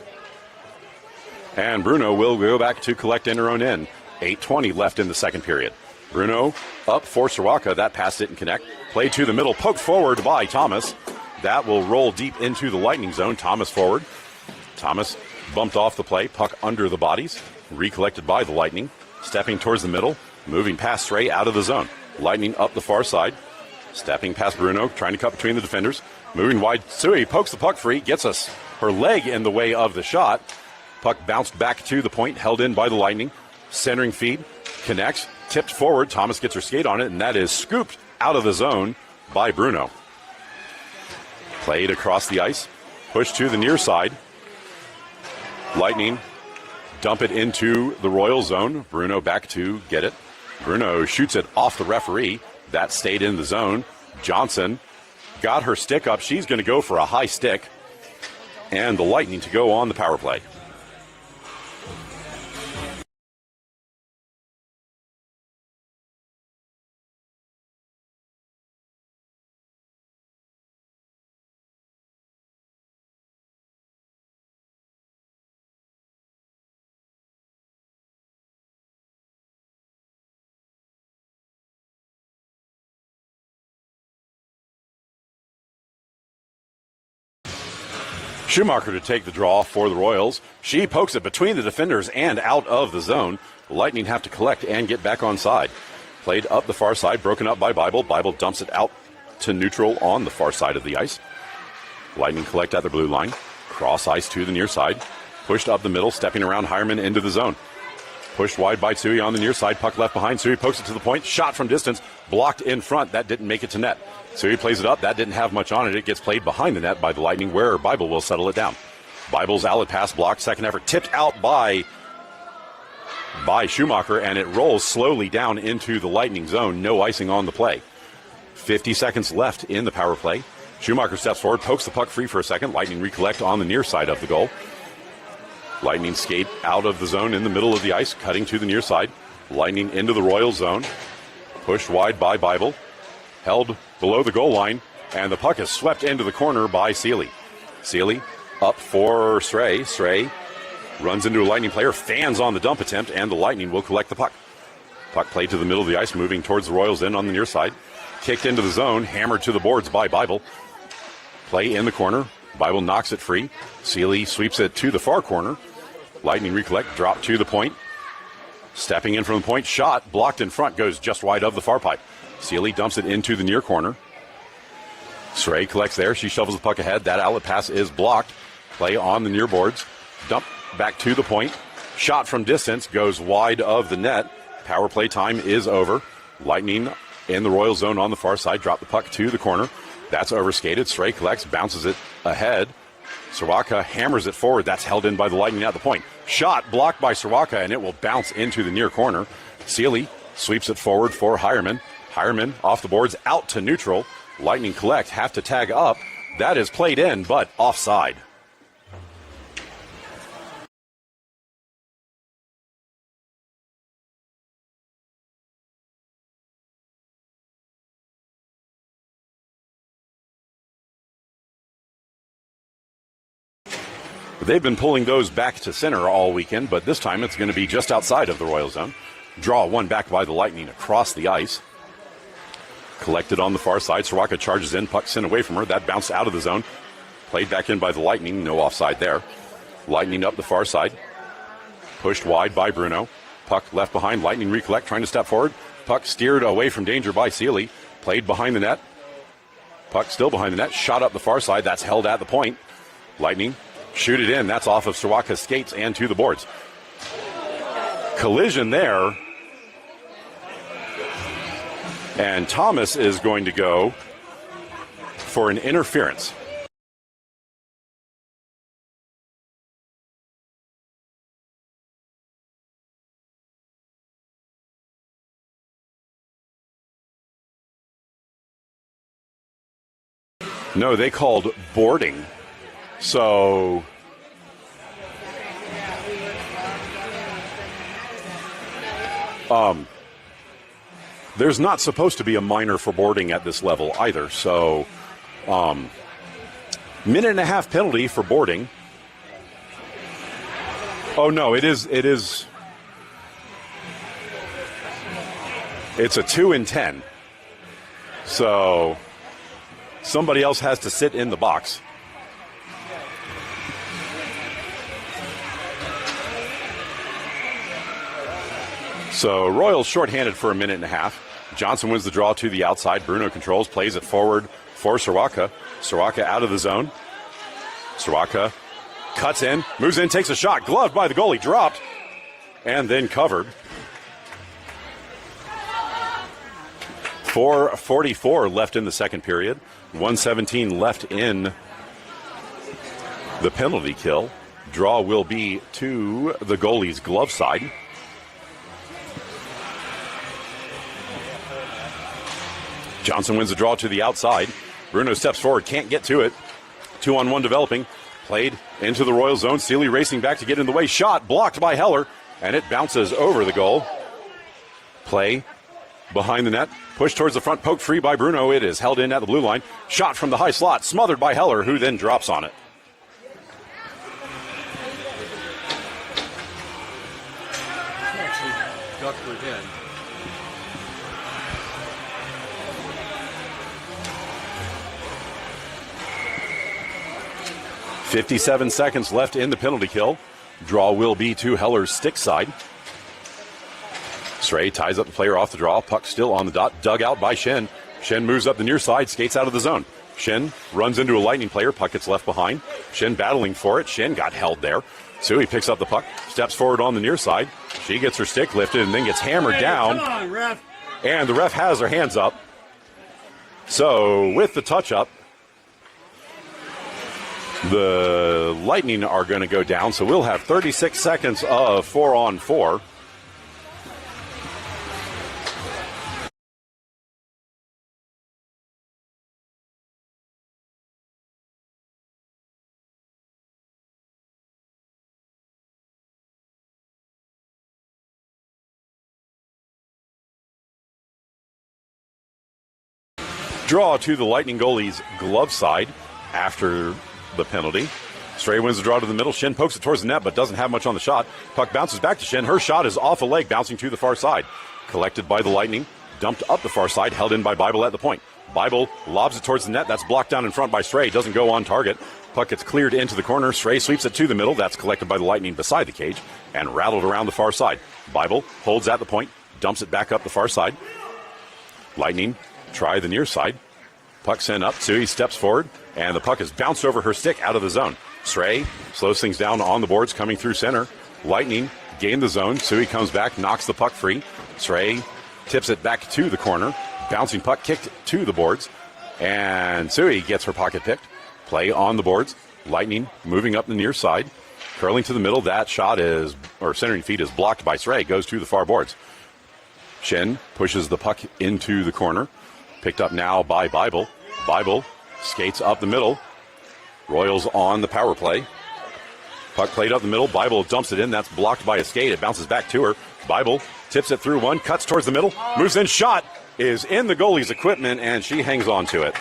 And Bruno will go back to collect in her own end. 8:20 left in the second period. Bruno up for Soroka. That pass didn't connect. Played to the middle. Poked forward by Thomas. That will roll deep into the Lightning zone. Thomas forward. Thomas bumped off the play. Puck under the bodies. Recollected by the Lightning. Stepping towards the middle. Moving past Srey out of the zone. Lightning up the far side. Stepping past Bruno, trying to cut between the defenders. Moving wide, Sui pokes the puck free, gets us her leg in the way of the shot. Puck bounced back to the point, held in by the Lightning. Centering feed, connects, tipped forward. Thomas gets her skate on it, and that is scooped out of the zone by Bruno. Played across the ice, pushed to the near side. Lightning dump it into the Royal zone. Bruno back to get it. Bruno shoots it off the referee. That stayed in the zone. Johnson got her stick up. She's going to go for a high stick. And the Lightning to go on the power play. Schumacher to take the draw for the Royals. She pokes it between the defenders and out of the zone. The Lightning have to collect and get back on side. Played up the far side, broken up by Bible. Bible dumps it out to neutral on the far side of the ice. Lightning collect at the blue line. Cross ice to the near side. Pushed up the middle, stepping around Hireman into the zone. Pushed wide by Tsui on the near side. Puck left behind. Tsui pokes it to the point. Shot from distance. Blocked in front. That didn't make it to net. Tsui plays it up. That didn't have much on it. It gets played behind the net by the Lightning, where Bible will settle it down. Bible's outlet pass blocked. Second effort tipped out by Schumacher, and it rolls slowly down into the Lightning zone. No icing on the play. 50 seconds left in the power play. Schumacher steps forward, pokes the puck free for a second. Lightning recollect on the near side of the goal. Lightning skate out of the zone in the middle of the ice, cutting to the near side. Lightning into the Royal zone. Pushed wide by Bible. Held below the goal line, and the puck is swept into the corner by Seeley. Seeley up for Stray. Stray runs into a Lightning player, fans on the dump attempt, and the Lightning will collect the puck. Puck played to the middle of the ice, moving towards the Royals end on the near side. Kicked into the zone, hammered to the boards by Bible. Play in the corner. Bible knocks it free. Seeley sweeps it to the far corner. Lightning recollect, drop to the point. Stepping in from the point, shot, blocked in front, goes just wide of the far pipe. Seeley dumps it into the near corner. Stray collects there. She shovels the puck ahead. That outlet pass is blocked. Play on the near boards. Dump back to the point. Shot from distance goes wide of the net. Power play time is over. Lightning in the Royal zone on the far side. Drop the puck to the corner. That's overskated. Stray collects, bounces it ahead. Sawaka hammers it forward. That's held in by the Lightning at the point. Shot blocked by Sawaka, and it will bounce into the near corner. Seeley sweeps it forward for Hireman. Hireman off the boards, out to neutral. Lightning collect, have to tag up. That is played in, but offside. They've been pulling those back to center all weekend, but this time it's going to be just outside of the Royal zone. Draw one back by the Lightning across the ice. Collected on the far side. Sawaka charges in. Puck sent away from her. That bounced out of the zone. Played back in by the Lightning. No offside there. Lightning up the far side. Pushed wide by Bruno. Puck left behind. Lightning recollect, trying to step forward. Puck steered away from danger by Seeley. Played behind the net. Puck still behind the net. Shot up the far side. That's held at the point. Lightning shoot it in. That's off of Sawaka's skates and to the boards. Collision there. And Thomas is going to go for an interference. No, they called boarding. So there's not supposed to be a minor for boarding at this level either. So minute and a half penalty for boarding. Oh no, it is it's a 2 and 10. So somebody else has to sit in the box. So Royals shorthanded for a minute and a half. Johnson wins the draw to the outside. Bruno controls, plays it forward for Soroka. Soroka out of the zone. Soroka cuts in, moves in, takes a shot. Gloved by the goalie, dropped, and then covered. 4:44 left in the second period. 1:17 left in the penalty kill. Draw will be to the goalie's glove side. Johnson wins the draw to the outside. Bruno steps forward, can't get to it. 2-on-1 developing. Played into the Royal zone. Seeley racing back to get in the way. Shot blocked by Heller, and it bounces over the goal. Play behind the net. Push towards the front. Poked free by Bruno. It is held in at the blue line. Shot from the high slot. Smothered by Heller, who then drops on it. Ducked her head. 57 seconds left in the penalty kill. Draw will be to Heller's stick side. Stray ties up the player off the draw. Puck still on the dot. Dug out by Shen. Shen moves up the near side, skates out of the zone. Shen runs into a Lightning player. Puck gets left behind. Shen battling for it. Shen got held there. Sui picks up the puck, steps forward on the near side. She gets her stick lifted and then gets hammered down. Come on, ref. And the ref has her hands up. So with the touch-up, the Lightning are going to go down. So we'll have 36 seconds of 4-on-4. Draw to the Lightning goalie's glove side after the penalty. Stray wins the draw to the middle. Shen pokes it towards the net, but doesn't have much on the shot. Puck bounces back to Shen. Her shot is off a leg, bouncing to the far side. Collected by the Lightning, dumped up the far side, held in by Bible at the point. Bible lobs it towards the net. That's blocked down in front by Stray. Doesn't go on target. Puck gets cleared into the corner. Stray sweeps it to the middle. That's collected by the Lightning beside the cage and rattled around the far side. Bible holds at the point, dumps it back up the far side. Lightning try the near side. Puck sent up. Sui steps forward, and the puck is bounced over her stick out of the zone. Stray slows things down on the boards, coming through center. Lightning gain the zone. Sui comes back, knocks the puck free. Stray tips it back to the corner. Bouncing puck kicked to the boards, and Sui gets her pocket picked. Play on the boards. Lightning moving up the near side, curling to the middle. That shot centering feed is blocked by Stray. Goes to the far boards. Shen pushes the puck into the corner. Picked up now by Bible. Bible skates up the middle. Royals on the power play. Puck played up the middle. Bible dumps it in. That's blocked by a skate. It bounces back to her. Bible tips it through one. Cuts towards the middle. Moves in. Shot is in the goalie's equipment, and she hangs on to it.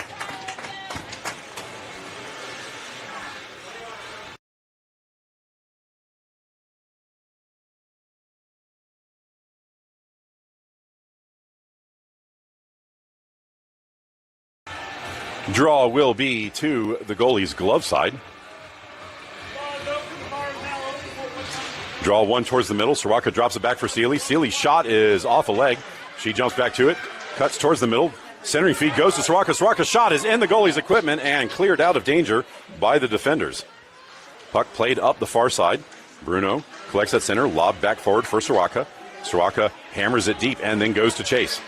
Draw will be to the goalie's glove side. Draw one towards the middle. Soroka drops it back for Seeley. Seeley's shot is off a leg. She jumps back to it. Cuts towards the middle. Centering feed goes to Soroka. Soroka's shot is in the goalie's equipment and cleared out of danger by the defenders. Puck played up the far side. Bruno collects at center. Lob back forward for Soroka. Soroka hammers it deep and then goes to chase.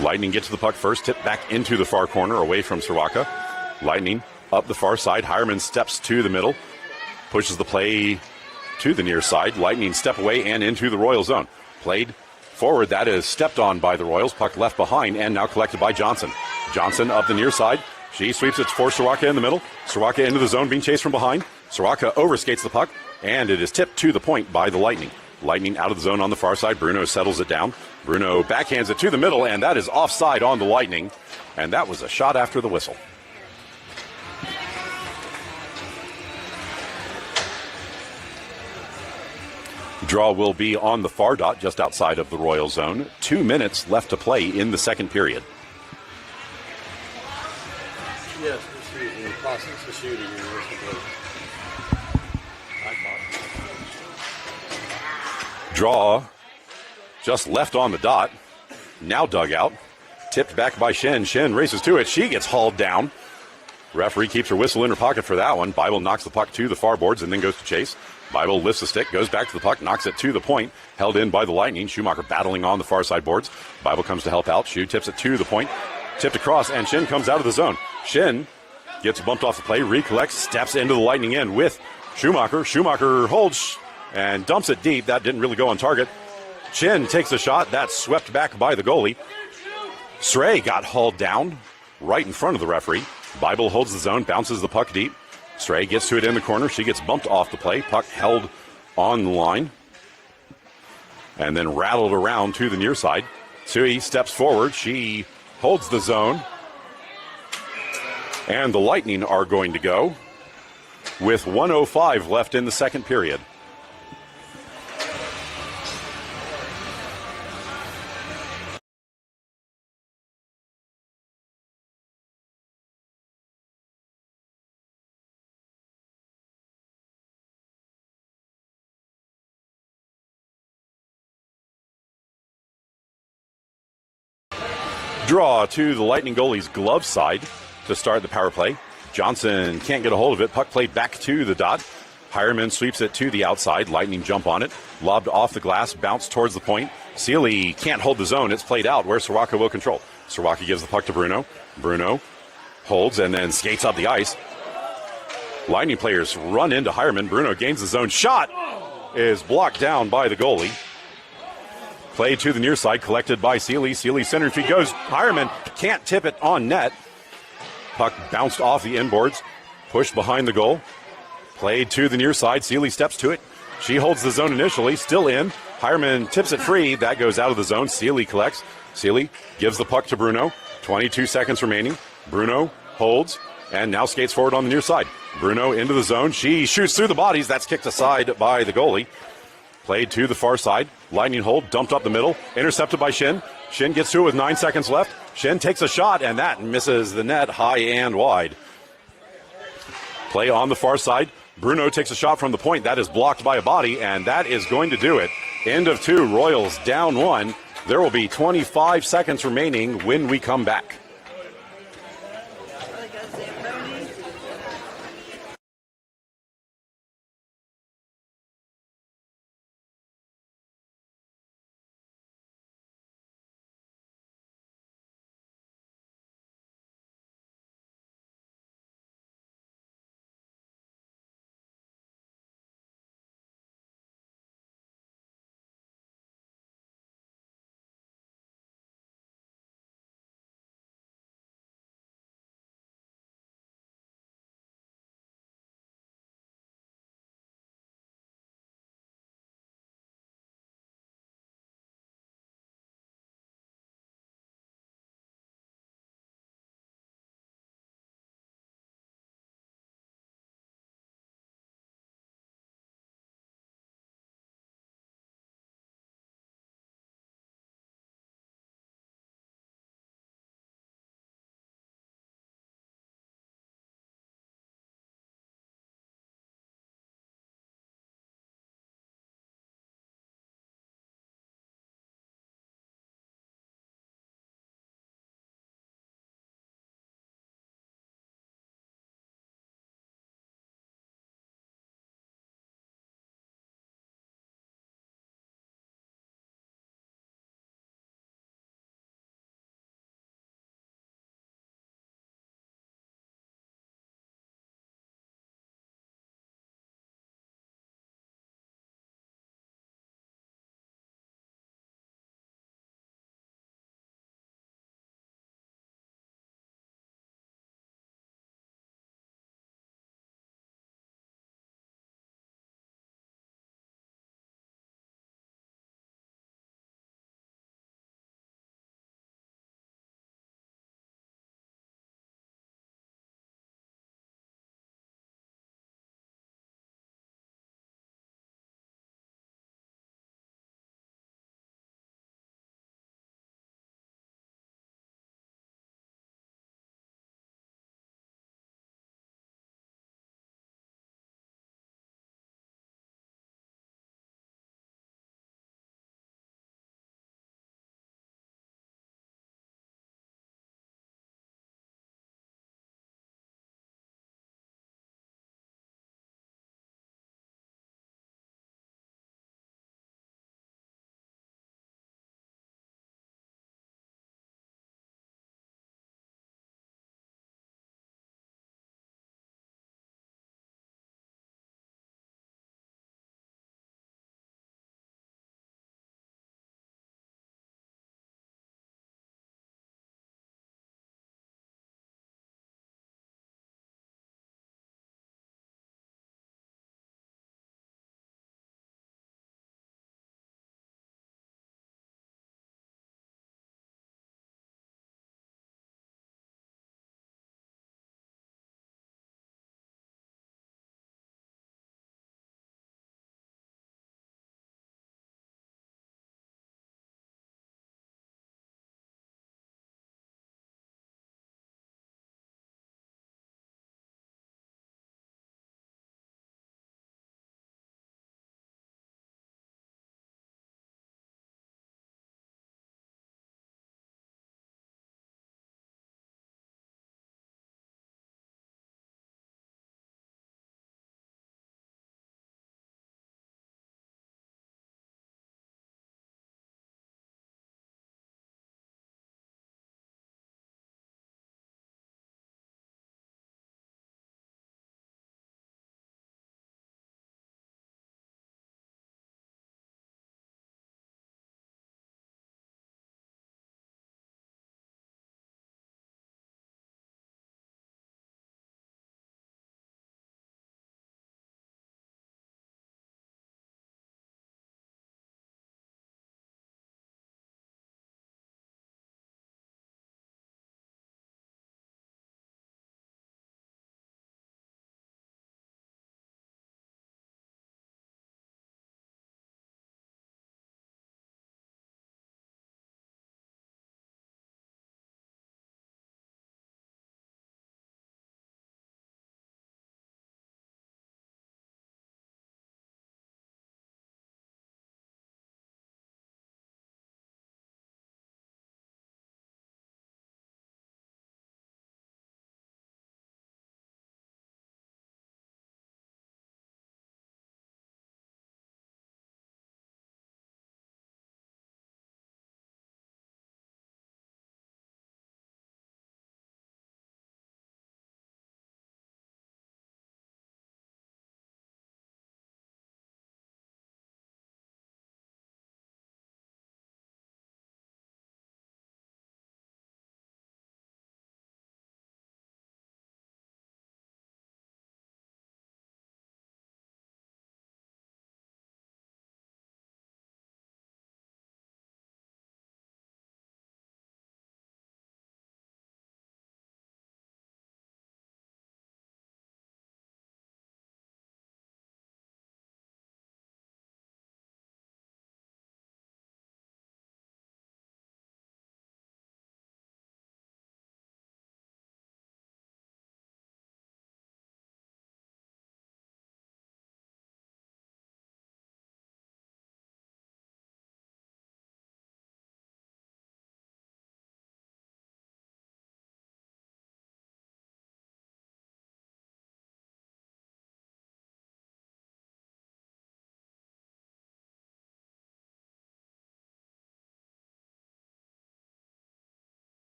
Lightning get to the puck first, tip back into the far corner away from Soroka. Lightning up the far side. Hireman steps to the middle, pushes the play to the near side. Lightning step away and into the Royal zone. Played forward. That is stepped on by the Royals. Puck left behind and now collected by Johnson. Johnson up the near side. She sweeps it for Soroka in the middle. Soroka into the zone, being chased from behind. Soroka overskates the puck, and it is tipped to the point by the Lightning. Lightning out of the zone on the far side. Bruno settles it down. Bruno backhands it to the middle, and that is offside on the Lightning. And that was a shot after the whistle. Draw will be on the far dot, just outside of the Royal zone. 2 minutes left to play in the second period. Yes, the shooting. The process of shooting. Draw just left on the dot. Now dug out. Tipped back by Shin. Shin races to it. She gets hauled down. Referee keeps her whistle in her pocket for that one. Bible knocks the puck to the far boards and then goes to chase. Bible lifts the stick, goes back to the puck, knocks it to the point. Held in by the Lightning. Schumacher battling on the far side boards. Bible comes to help out. Shu tips it to the point. Tipped across, and Shin comes out of the zone. Shin gets bumped off the play, recollects, steps into the Lightning end with Schumacher. Schumacher holds and dumps it deep. That didn't really go on target. Shin takes a shot. That's swept back by the goalie. Srey got hauled down right in front of the referee. Bible holds the zone, bounces the puck deep. Srey gets to it in the corner. She gets bumped off the play. Puck held on the line. And then rattled around to the near side. Sui steps forward. She holds the zone. And the Lightning are going to go with 1:05 left in the second period. Draw to the Lightning goalie's glove side to start the power play. Johnson can't get a hold of it. Puck played back to the dot. Hireman sweeps it to the outside. Lightning jump on it. Lobbed off the glass, bounced towards the point. Sealy can't hold the zone. It's played out where Soroka will control. Soroka gives the puck to Bruno. Bruno holds and then skates up the ice. Lightning players run into Hireman. Bruno gains the zone. Shot is blocked down by the goalie. Played to the near side, collected by Sealy. Sealy center feet goes. Hireman can't tip it on net. Puck bounced off the inboards, pushed behind the goal. Played to the near side. Sealy steps to it. She holds the zone initially, still in. Hireman tips it free. That goes out of the zone. Sealy collects. Sealy gives the puck to Bruno. 22 seconds remaining. Bruno holds and now skates forward on the near side. Bruno into the zone. She shoots through the bodies. That's kicked aside by the goalie. Played to the far side. Lightning hold, dumped up the middle. Intercepted by Shin. Shin gets to it with 9 seconds left. Shin takes a shot, and that misses the net high and wide. Play on the far side. Bruno takes a shot from the point. That is blocked by a body, and that is going to do it. End of 2. Royals down 1. There will be 25 seconds remaining when we come back.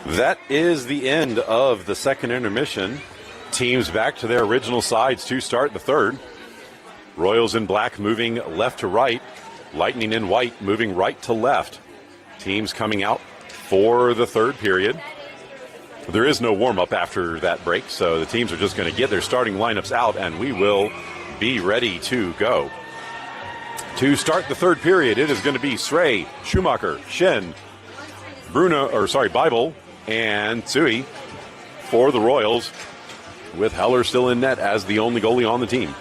That is the end of the second intermission. Teams back to their original sides to start the third. Royals in black moving left to right. Lightning in white moving right to left. Teams coming out for the third period. There is no warm-up after that break, so the teams are just going to get their starting lineups out, and we will be ready to go. To start the third period, it is going to be Srey, Schumacher, Shen, Bible, and Tsui for the Royals, with Heller still in net as the only goalie on the team.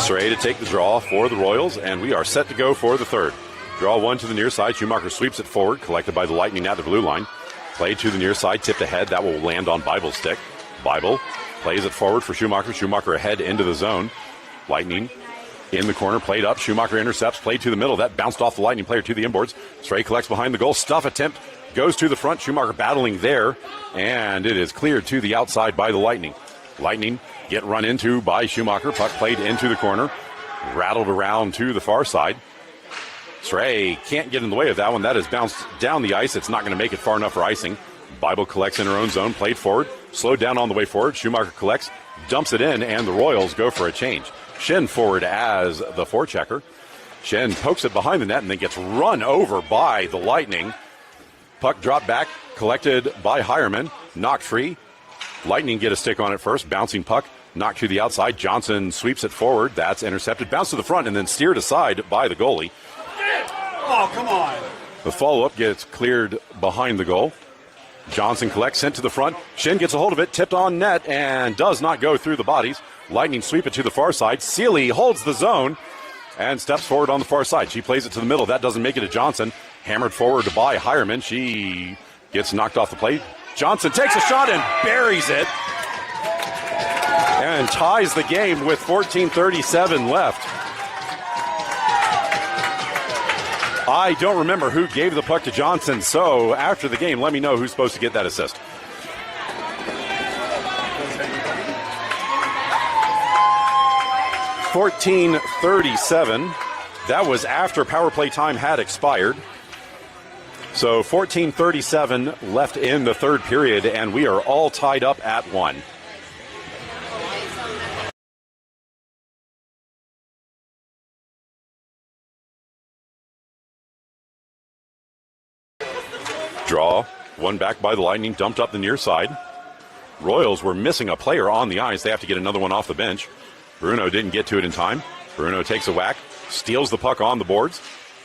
Srey to take the draw for the Royals, and we are set to go for the third. Draw one to the near side. Schumacher sweeps it forward, collected by the Lightning at the blue line. Play to the near side, tipped ahead. That will land on Bible's stick. Bible plays it forward for Schumacher. Schumacher ahead into the zone. Lightning in the corner, played up. Schumacher intercepts, played to the middle. That bounced off the Lightning player to the inboards. Srey collects behind the goal. Stuff attempt goes to the front. Schumacher battling there, and it is cleared to the outside by the Lightning. Lightning get run into by Schumacher. Puck played into the corner, rattled around to the far side. Srey can't get in the way of that one. That has bounced down the ice. It's not going to make it far enough for icing. Bible collects in her own zone, played forward, slowed down on the way forward. Schumacher collects, dumps it in, and the Royals go for a change. Shen forward as the forechecker. Shen pokes it behind the net and then gets run over by the Lightning. Puck dropped back, collected by Hireman, knocked free. Lightning get a stick on it first, bouncing puck, knocked to the outside. Johnson sweeps it forward. That's intercepted, bounced to the front, and then steered aside by the goalie. Oh, come on. The follow-up gets cleared behind the goal. Johnson collects, sent to the front. Shen gets a hold of it, tipped on net, and does not go through the bodies. Lightning sweep it to the far side. Seeley holds the zone and steps forward on the far side. She plays it to the middle. That doesn't make it to Johnson. Hammered forward by Hireman. She gets knocked off the plate. Johnson takes a shot and buries it and ties the game with 14:37 left. I don't remember who gave the puck to Johnson, so after the game, let me know who's supposed to get that assist. $14:37. That was after power play time had expired. So 14:37 left in the third period, and we are all tied up at 1. Draw, one back by the Lightning, dumped up the near side. Royals were missing a player on the ice. They have to get another one off the bench. Bruno didn't get to it in time. Bruno takes a whack, steals the puck on the boards.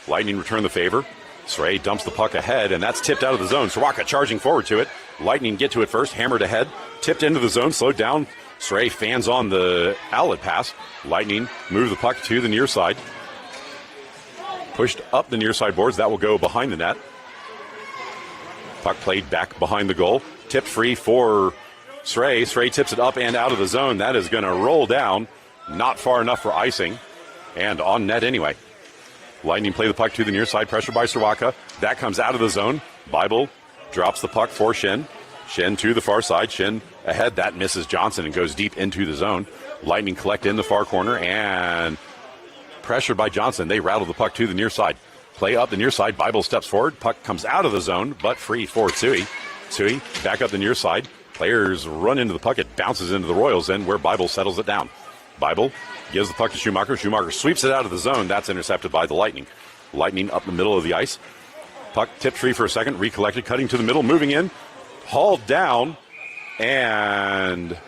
Lightning return the favor. Srey dumps the puck ahead, and that's tipped out of the zone. Soroka charging forward to it. Lightning get to it first, hammered ahead, tipped into the zone, slowed down. Srey fans on the outlet pass. Lightning move the puck to the near side. Pushed up the near side boards. That will go behind the net. Puck played back behind the goal. Tipped free for Srey. Srey tips it up and out of the zone. That is going to roll down. Not far enough for icing. And on net anyway. Lightning play the puck to the near side. Pressure by Soroka. That comes out of the zone. Bible drops the puck for Shen. Shen to the far side. Shen ahead. That misses Johnson and goes deep into the zone. Lightning collect in the far corner. And pressured by Johnson. They rattle the puck to the near side. Play up the near side. Bible steps forward. Puck comes out of the zone, but free for Tsui. Tsui back up the near side. Players run into the puck. It bounces into the Royals end where Bible settles it down. Bible gives the puck to Schumacher. Schumacher sweeps it out of the zone. That's intercepted by the Lightning. Lightning up the middle of the ice. Puck tipped free for a second. Recollected. Cutting to the middle. Moving in. Hauled down. And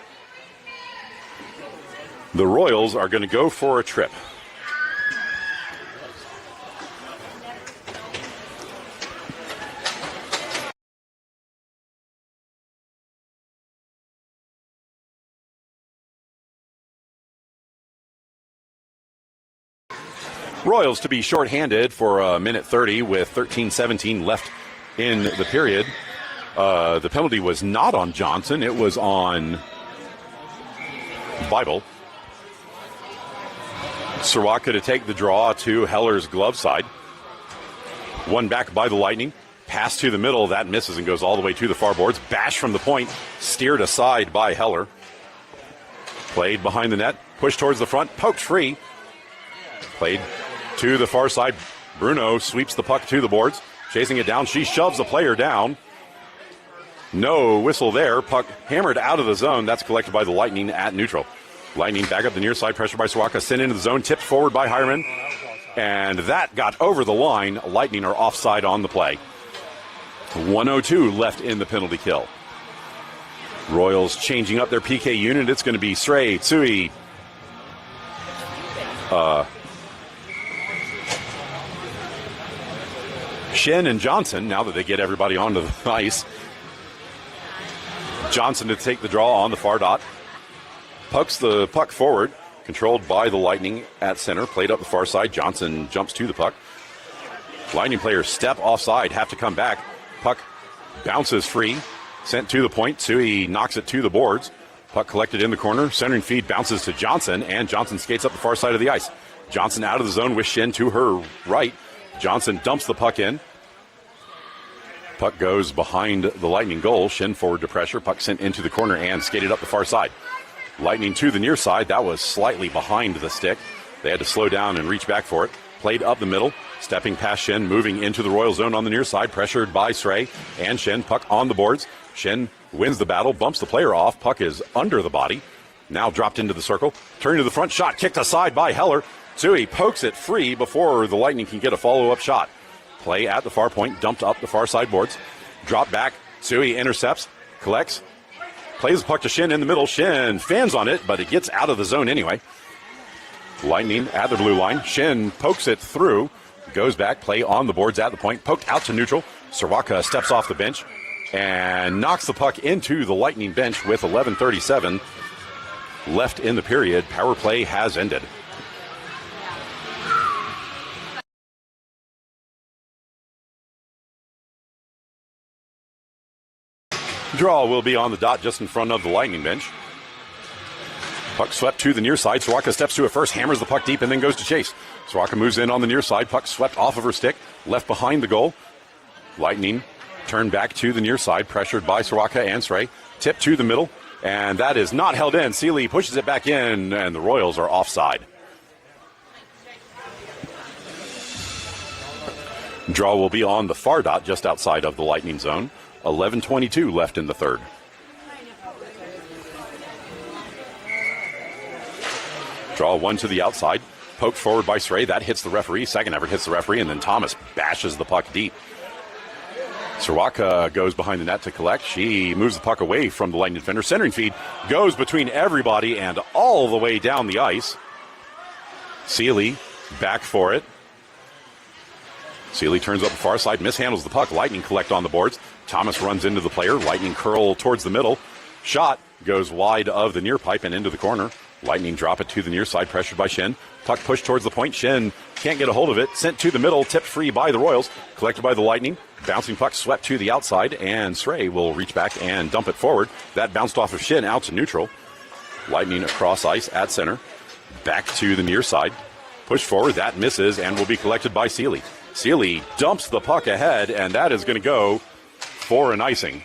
the Royals are going to go for a trip. Royals to be shorthanded for a minute 30 with 13:17 left in the period. The penalty was not on Johnson. It was on Bible. Soroka to take the draw to Heller's glove side. One back by the Lightning. Pass to the middle. That misses and goes all the way to the far boards. Bash from the point. Steered aside by Heller. Played behind the net. Pushed towards the front. Poked free. Played to the far side. Bruno sweeps the puck to the boards, chasing it down. She shoves the player down. No whistle there. Puck hammered out of the zone. That's collected by the Lightning at neutral. Lightning back up the near side, pressure by Soroka, sent into the zone, tipped forward by Hireman. And that got over the line. Lightning are offside on the play. 1:02 left in the penalty kill. Royals changing up their PK unit. It's going to be Srey, Tsui, Shen and Johnson, now that they get everybody onto the ice. Johnson to take the draw on the far dot. Pokes the puck forward, controlled by the Lightning at center. Played up the far side. Johnson jumps to the puck. Lightning players step offside, have to come back. Puck bounces free, sent to the point. Tsui knocks it to the boards. Puck collected in the corner. Centering feed bounces to Johnson, and Johnson skates up the far side of the ice. Johnson out of the zone with Shen to her right. Johnson dumps the puck in. Puck goes behind the Lightning goal. Shen forward to pressure. Puck sent into the corner and skated up the far side. Lightning to the near side. That was slightly behind the stick. They had to slow down and reach back for it. Played up the middle. Stepping past Shen, moving into the Royal zone on the near side. Pressured by Srey and Shen. Puck on the boards. Shen wins the battle, bumps the player off. Puck is under the body. Now dropped into the circle. Turning to the front, shot kicked aside by Heller. Tsui pokes it free before the Lightning can get a follow-up shot. Play at the far point, dumped up the far side boards. Drop back. Tsui intercepts, collects, plays the puck to Shen in the middle. Shen fans on it, but it gets out of the zone anyway. Lightning at the blue line. Shen pokes it through, goes back, play on the boards at the point, poked out to neutral. Soroka steps off the bench and knocks the puck into the Lightning bench with 11:37 left in the period. Power play has ended. Draw will be on the dot just in front of the Lightning bench. Puck swept to the near side. Soroka steps to it first, hammers the puck deep, and then goes to chase. Soroka moves in on the near side. Puck swept off of her stick, left behind the goal. Lightning turn back to the near side, pressured by Soroka and Srey. Tip to the middle, and that is not held in. Seeley pushes it back in, and the Royals are offside. Draw will be on the far dot just outside of the Lightning zone. 11:22 left in the third. Draw one to the outside. Poked forward by Srey. That hits the referee. Second effort hits the referee, and then Thomas bashes the puck deep. Soroka goes behind the net to collect. She moves the puck away from the Lightning defender. Centering feed goes between everybody and all the way down the ice. Seeley back for it. Seeley turns up the far side, mishandles the puck. Lightning collect on the boards. Thomas runs into the player. Lightning curl towards the middle. Shot goes wide of the near pipe and into the corner. Lightning drop it to the near side, pressured by Shen. Puck pushed towards the point. Shen can't get a hold of it. Sent to the middle, tipped free by the Royals. Collected by the Lightning. Bouncing puck swept to the outside, and Srey will reach back and dump it forward. That bounced off of Shen out to neutral. Lightning across ice at center. Back to the near side. Push forward, that misses and will be collected by Seeley. Seeley dumps the puck ahead, and that is going to go for an icing.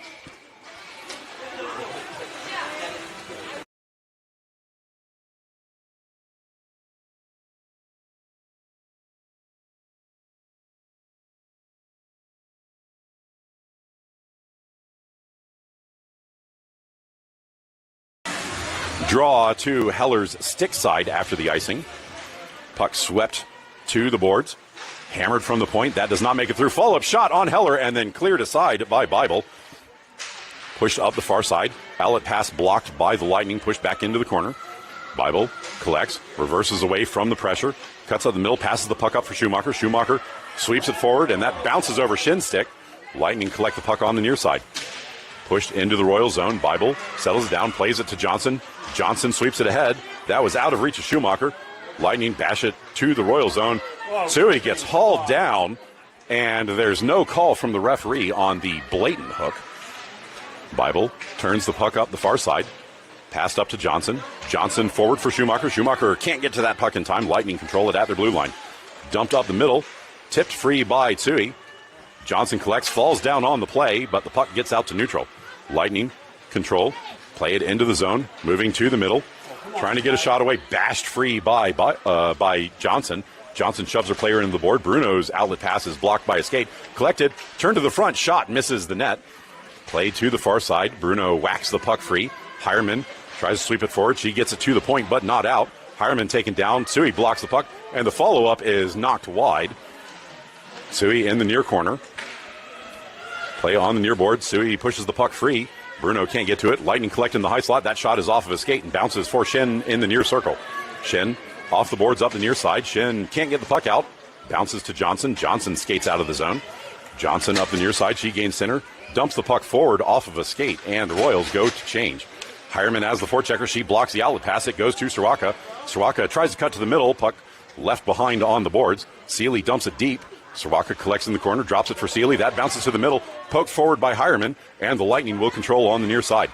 Draw to Heller's stick side after the icing. Puck swept to the boards. Hammered from the point. That does not make it through. Follow-up shot on Heller and then cleared aside by Bible. Pushed up the far side. Outlet pass blocked by the Lightning. Pushed back into the corner. Bible collects. Reverses away from the pressure. Cuts up the middle. Passes the puck up for Schumacher. Schumacher sweeps it forward, and that bounces over Shen's stick. Lightning collect the puck on the near side. Pushed into the Royal zone. Bible settles it down. Plays it to Johnson. Johnson sweeps it ahead. That was out of reach of Schumacher. Lightning bash it to the Royal zone. Tsui gets hauled down, and there's no call from the referee on the blatant hook. Bible turns the puck up the far side. Passed up to Johnson. Johnson forward for Schumacher. Schumacher can't get to that puck in time. Lightning control it at their blue line. Dumped up the middle. Tipped free by Tsui. Johnson collects, falls down on the play, but the puck gets out to neutral. Lightning control. Play it into the zone. Moving to the middle. Trying to get a shot away. Bashed free by Johnson. Johnson shoves her player into the board. Bruno's outlet pass is blocked by a skate. Collected, turned to the front, shot, misses the net. Play to the far side. Bruno whacks the puck free. Hireman tries to sweep it forward. She gets it to the point, but not out. Hireman taken down. Sui blocks the puck, and the follow-up is knocked wide. Sui in the near corner. Play on the near board. Sui pushes the puck free. Bruno can't get to it. Lightning collecting the high slot. That shot is off of a skate and bounces for Shin in the near circle. Shin off the boards up the near side. Shin can't get the puck out. Bounces to Johnson. Johnson skates out of the zone. Johnson up the near side. She gains center. Dumps the puck forward off of a skate, and the Royals go to change. Hireman has the forechecker. She blocks the outlet pass. It goes to Soroka. Soroka tries to cut to the middle. Puck left behind on the boards. Seeley dumps it deep. Soroka collects in the corner, drops it for Seeley. That bounces to the middle, poked forward by Hireman, and the Lightning will control on the near side.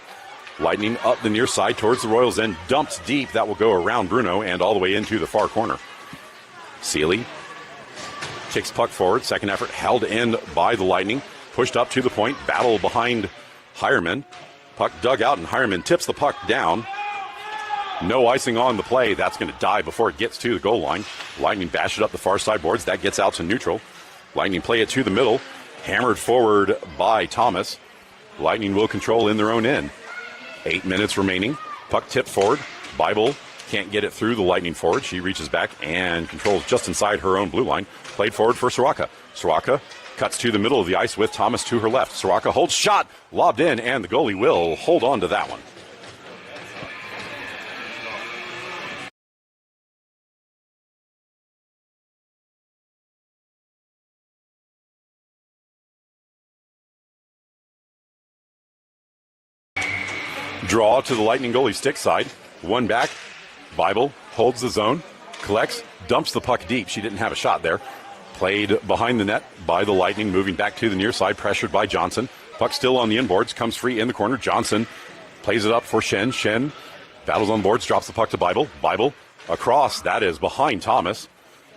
Lightning up the near side towards the Royals end, dumps deep. That will go around Bruno and all the way into the far corner. Seeley kicks puck forward. Second effort held in by the Lightning. Pushed up to the point. Battle behind Hireman. Puck dug out, and Hireman tips the puck down. No icing on the play. That's going to die before it gets to the goal line. Lightning bash it up the far side boards. That gets out to neutral. Lightning play it to the middle. Hammered forward by Thomas. Lightning will control in their own end. 8 minutes remaining. Puck tipped forward. Bible can't get it through the Lightning forward. She reaches back and controls just inside her own blue line. Played forward for Soroka. Soroka cuts to the middle of the ice with Thomas to her left. Soroka holds shot. Lobbed in, and the goalie will hold on to that one. Draw to the Lightning goalie stick side. One back. Bible holds the zone. Collects. Dumps the puck deep. She didn't have a shot there. Played behind the net by the Lightning. Moving back to the near side. Pressured by Johnson. Puck still on the inboards. Comes free in the corner. Johnson plays it up for Shen. Shen battles on boards. Drops the puck to Bible. Bible across. That is behind Thomas.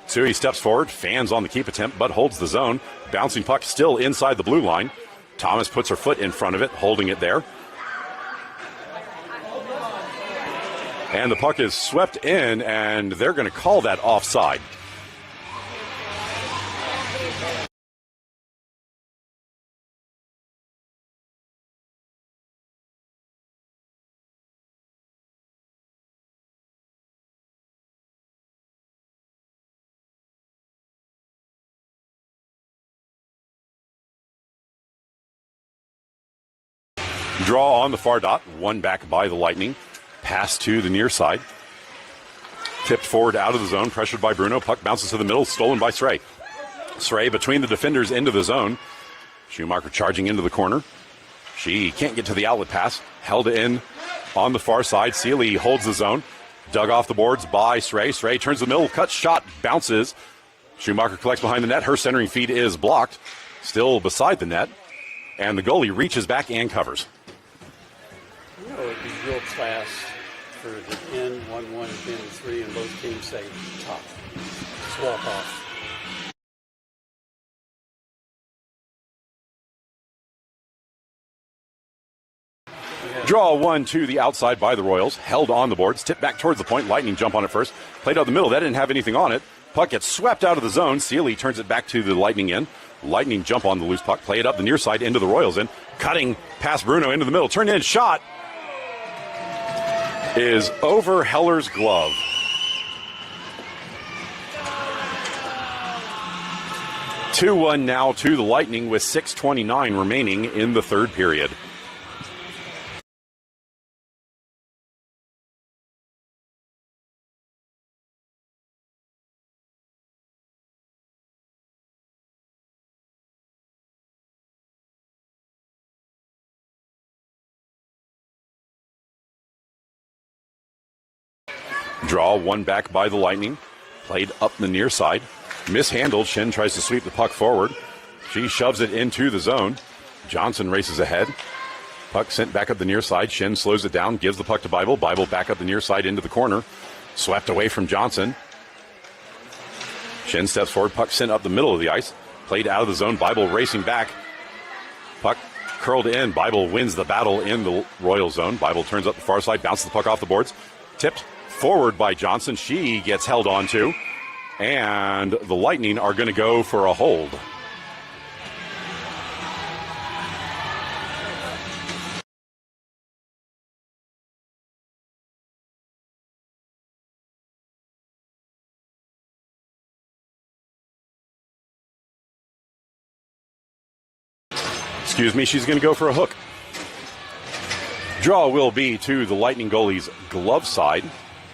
Sui steps forward. Fans on the keep attempt, but holds the zone. Bouncing puck still inside the blue line. Thomas puts her foot in front of it, holding it there. And the puck is swept in, and they're going to call that offside. Draw on the far dot, one back by the Lightning. Pass to the near side. Tipped forward out of the zone, pressured by Bruno. Puck bounces to the middle, stolen by Srey. Srey between the defenders into the zone. Schumacher charging into the corner. She can't get to the outlet pass. Held in on the far side. Seeley holds the zone. Dug off the boards by Srey. Srey turns the middle, cuts, shot, bounces. Schumacher collects behind the net. Her centering feed is blocked. Still beside the net. And the goalie reaches back and covers. You know, it'd be real class for the end 1-1 and end 3, and both teams say tough. Just walk off. Draw one to the outside by the Royals. Held on the boards. Tipped back towards the point. Lightning jump on it first. Played out the middle. That didn't have anything on it. Puck gets swept out of the zone. Seeley turns it back to the Lightning end. Lightning jump on the loose puck. Play it up the near side into the Royals end. Cutting past Bruno into the middle. Turned in. Shot is over Heller's glove. Two-1 now to the Lightning with 6:29 remaining in the third period. Draw one back by the Lightning. Played up the near side. Mishandled. Shen tries to sweep the puck forward. She shoves it into the zone. Johnson races ahead. Puck sent back up the near side. Shen slows it down, gives the puck to Bible. Bible back up the near side into the corner. Swept away from Johnson. Shen steps forward. Puck sent up the middle of the ice. Played out of the zone. Bible racing back. Puck curled in. Bible wins the battle in the Royal zone. Bible turns up the far side, bounces the puck off the boards. Tipped forward by Johnson. She gets held on to. And the Lightning are going to go for a hold. Excuse me, she's going to go for a hook. Draw will be to the Lightning goalie's glove side.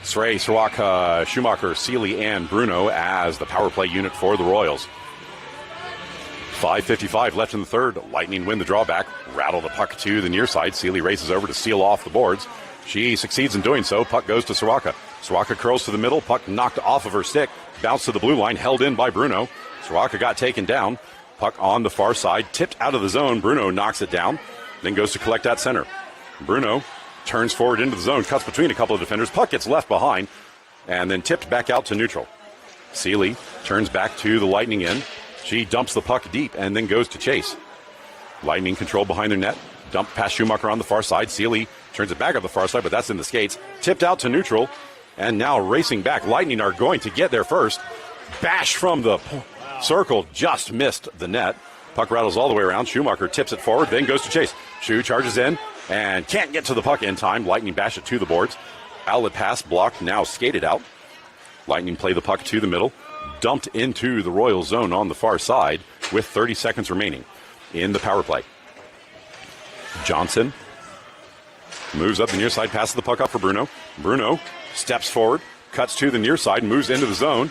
Srey, Soroka, Schumacher, Seeley, and Bruno as the power play unit for the Royals. 5:55 left in the third. Lightning win the drawback. Rattle the puck to the near side. Seeley races over to seal off the boards. She succeeds in doing so. Puck goes to Soroka. Soroka curls to the middle. Puck knocked off of her stick. Bounced to the blue line. Held in by Bruno. Soroka got taken down. Puck on the far side. Tipped out of the zone. Bruno knocks it down. Then goes to collect at center. Bruno turns forward into the zone. Cuts between a couple of defenders. Puck gets left behind. And then tipped back out to neutral. Seeley turns back to the Lightning end. She dumps the puck deep and then goes to chase. Lightning control behind their net. Dump past Schumacher on the far side. Seeley turns it back up the far side, but that's in the skates. Tipped out to neutral. And now racing back. Lightning are going to get there first. Bash from the circle. Just missed the net. Puck rattles all the way around. Schumacher tips it forward, then goes to chase. Schu charges in and can't get to the puck in time. Lightning bash it to the boards. Outlet pass blocked, now skated out. Lightning play the puck to the middle. Dumped into the Royal zone on the far side with 30 seconds remaining in the power play. Johnson moves up the near side, passes the puck up for Bruno. Bruno steps forward, cuts to the near side, moves into the zone,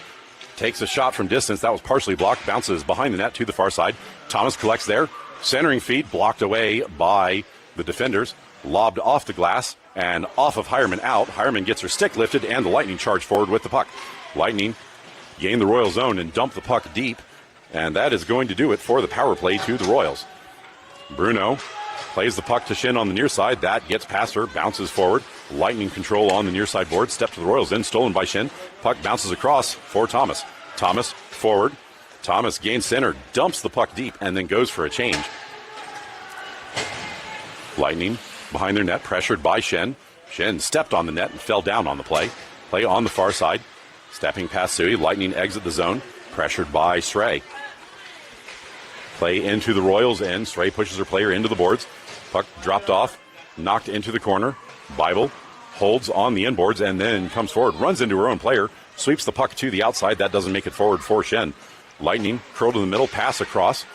takes a shot from distance. That was partially blocked, bounces behind the net to the far side. Thomas collects there. Centering feed blocked away by the defenders. Lobbed off the glass and off of Hireman out. Hireman gets her stick lifted and the Lightning charge forward with the puck. Lightning gain the Royal zone and dump the puck deep. And that is going to do it for the power play to the Royals. Bruno plays the puck to Schenn on the near side. That gets past her, bounces forward. Lightning control on the near side board. Step to the Royals end, stolen by Schenn. Puck bounces across for Thomas. Thomas forward. Thomas gains center, dumps the puck deep, and then goes for a change. Lightning behind their net, pressured by Schenn. Schenn stepped on the net and fell down on the play. Play on the far side. Stepping past Sui. Lightning exit the zone, pressured by Srey. Play into the Royals end. Srey pushes her player into the boards. Puck dropped off, knocked into the corner. Bible holds on the inboards and then comes forward, runs into her own player, sweeps the puck to the outside. That doesn't make it forward for Schenn. Lightning curled in the middle, pass across.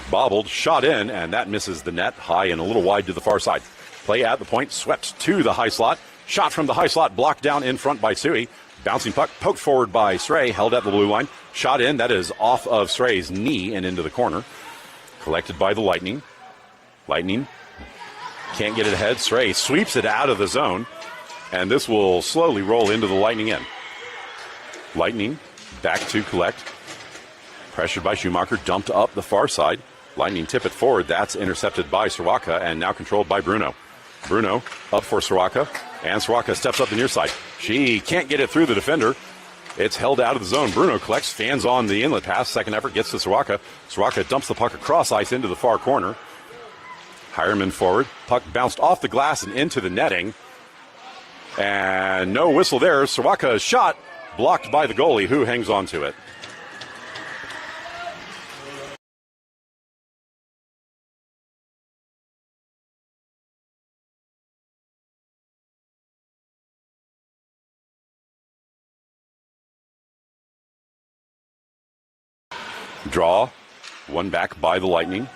Bobbled, shot in, and that misses the net, high and a little wide to the far side. Play at the point, swept to the high slot. Shot from the high slot, blocked down in front by Sui. Bouncing puck, poked forward by Srey, held at the blue line. Shot in, that is off of Srey's knee and into the corner. Collected by the Lightning. Lightning can't get it ahead. Srey sweeps it out of the zone, and this will slowly roll into the Lightning end. Lightning back to collect. Pressured by Schumacher, dumped up the far side. Lightning tip it forward. That's intercepted by Soroka and now controlled by Bruno. Bruno up for Soroka, and Soroka steps up the near side. She can't get it through the defender. It's held out of the zone. Bruno collects, fans on the inlet pass. Second effort gets to Soroka. Soroka dumps the puck across ice into the far corner. Hireman forward. Puck bounced off the glass and into the netting. And no whistle there. Soroka's shot blocked by the goalie, who hangs on to it. Draw, one back by the Lightning.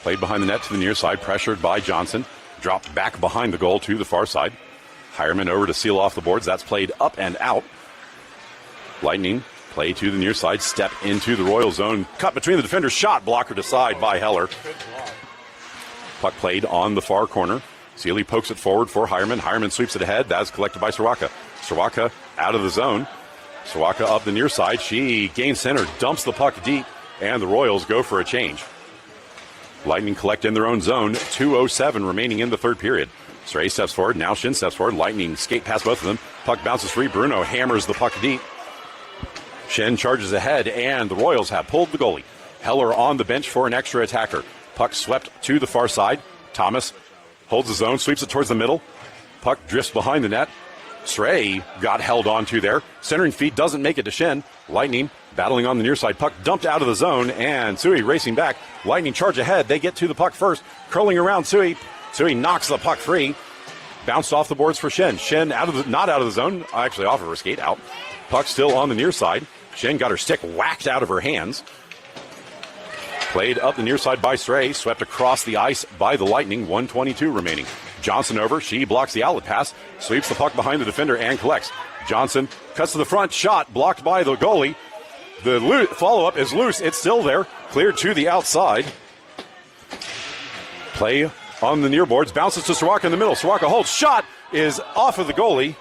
Played behind the net to the near side, pressured by Johnson. Dropped back behind the goal to the far side. Hireman over to seal off the boards. That's played up and out. Lightning play to the near side, step into the Royal zone. Cut between the defenders, shot blocker to side by Heller. Puck played on the far corner. Seeley pokes it forward for Hireman. Hireman sweeps it ahead. That is collected by Soroka. Soroka out of the zone. Soroka up the near side. She gains center, dumps the puck deep, and the Royals go for a change. Lightning collect in their own zone. 2:07 remaining in the third period. Srey steps forward. Now Schenn steps forward. Lightning skate past both of them. Puck bounces free. Bruno hammers the puck deep. Schenn charges ahead, and the Royals have pulled the goalie. Heller on the bench for an extra attacker. Puck swept to the far side. Thomas holds the zone, sweeps it towards the middle. Puck drifts behind the net. Stray got held onto there. Centering feed doesn't make it to Shen. Lightning battling on the near side. Puck dumped out of the zone, and Sui racing back. Lightning charge ahead. They get to the puck first. Curling around Sui. Sui knocks the puck free. Bounced off the boards for Shen. Shen not out of the zone. Actually off of her skate, out. Puck still on the near side. Shen got her stick whacked out of her hands. Played up the near side by Stray. Swept across the ice by the Lightning. 1:22 remaining. Johnson over. She blocks the outlet pass. Sweeps the puck behind the defender and collects. Johnson cuts to the front. Shot blocked by the goalie. The follow-up is loose. It's still there. Cleared to the outside. Play on the near boards. Bounces to Soroka in the middle. Soroka holds. Shot is off of the goalie.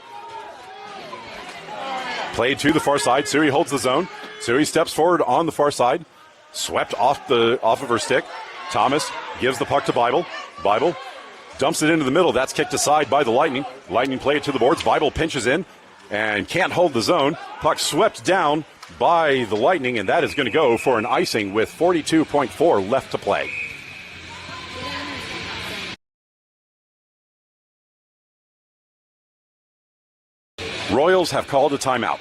Played to the far side. Sui holds the zone. Sui steps forward on the far side. Swept off of her stick. Thomas gives the puck to Bible. Bible dumps it into the middle. That's kicked aside by the Lightning. Lightning play it to the boards. Bible pinches in and can't hold the zone. Puck swept down by the Lightning, and that is going to go for an icing with 42.4 left to play. Royals have called a timeout.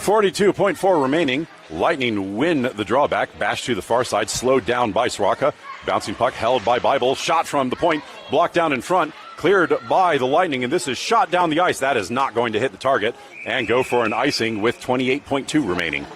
.4 remaining. Lightning win the drawback. Bash to the far side, slowed down by Soroka. Bouncing puck held by Bible. Shot from the point, blocked down in front, cleared by the Lightning, and this is shot down the ice. That is not going to hit the target and go for an icing with 28.2 remaining.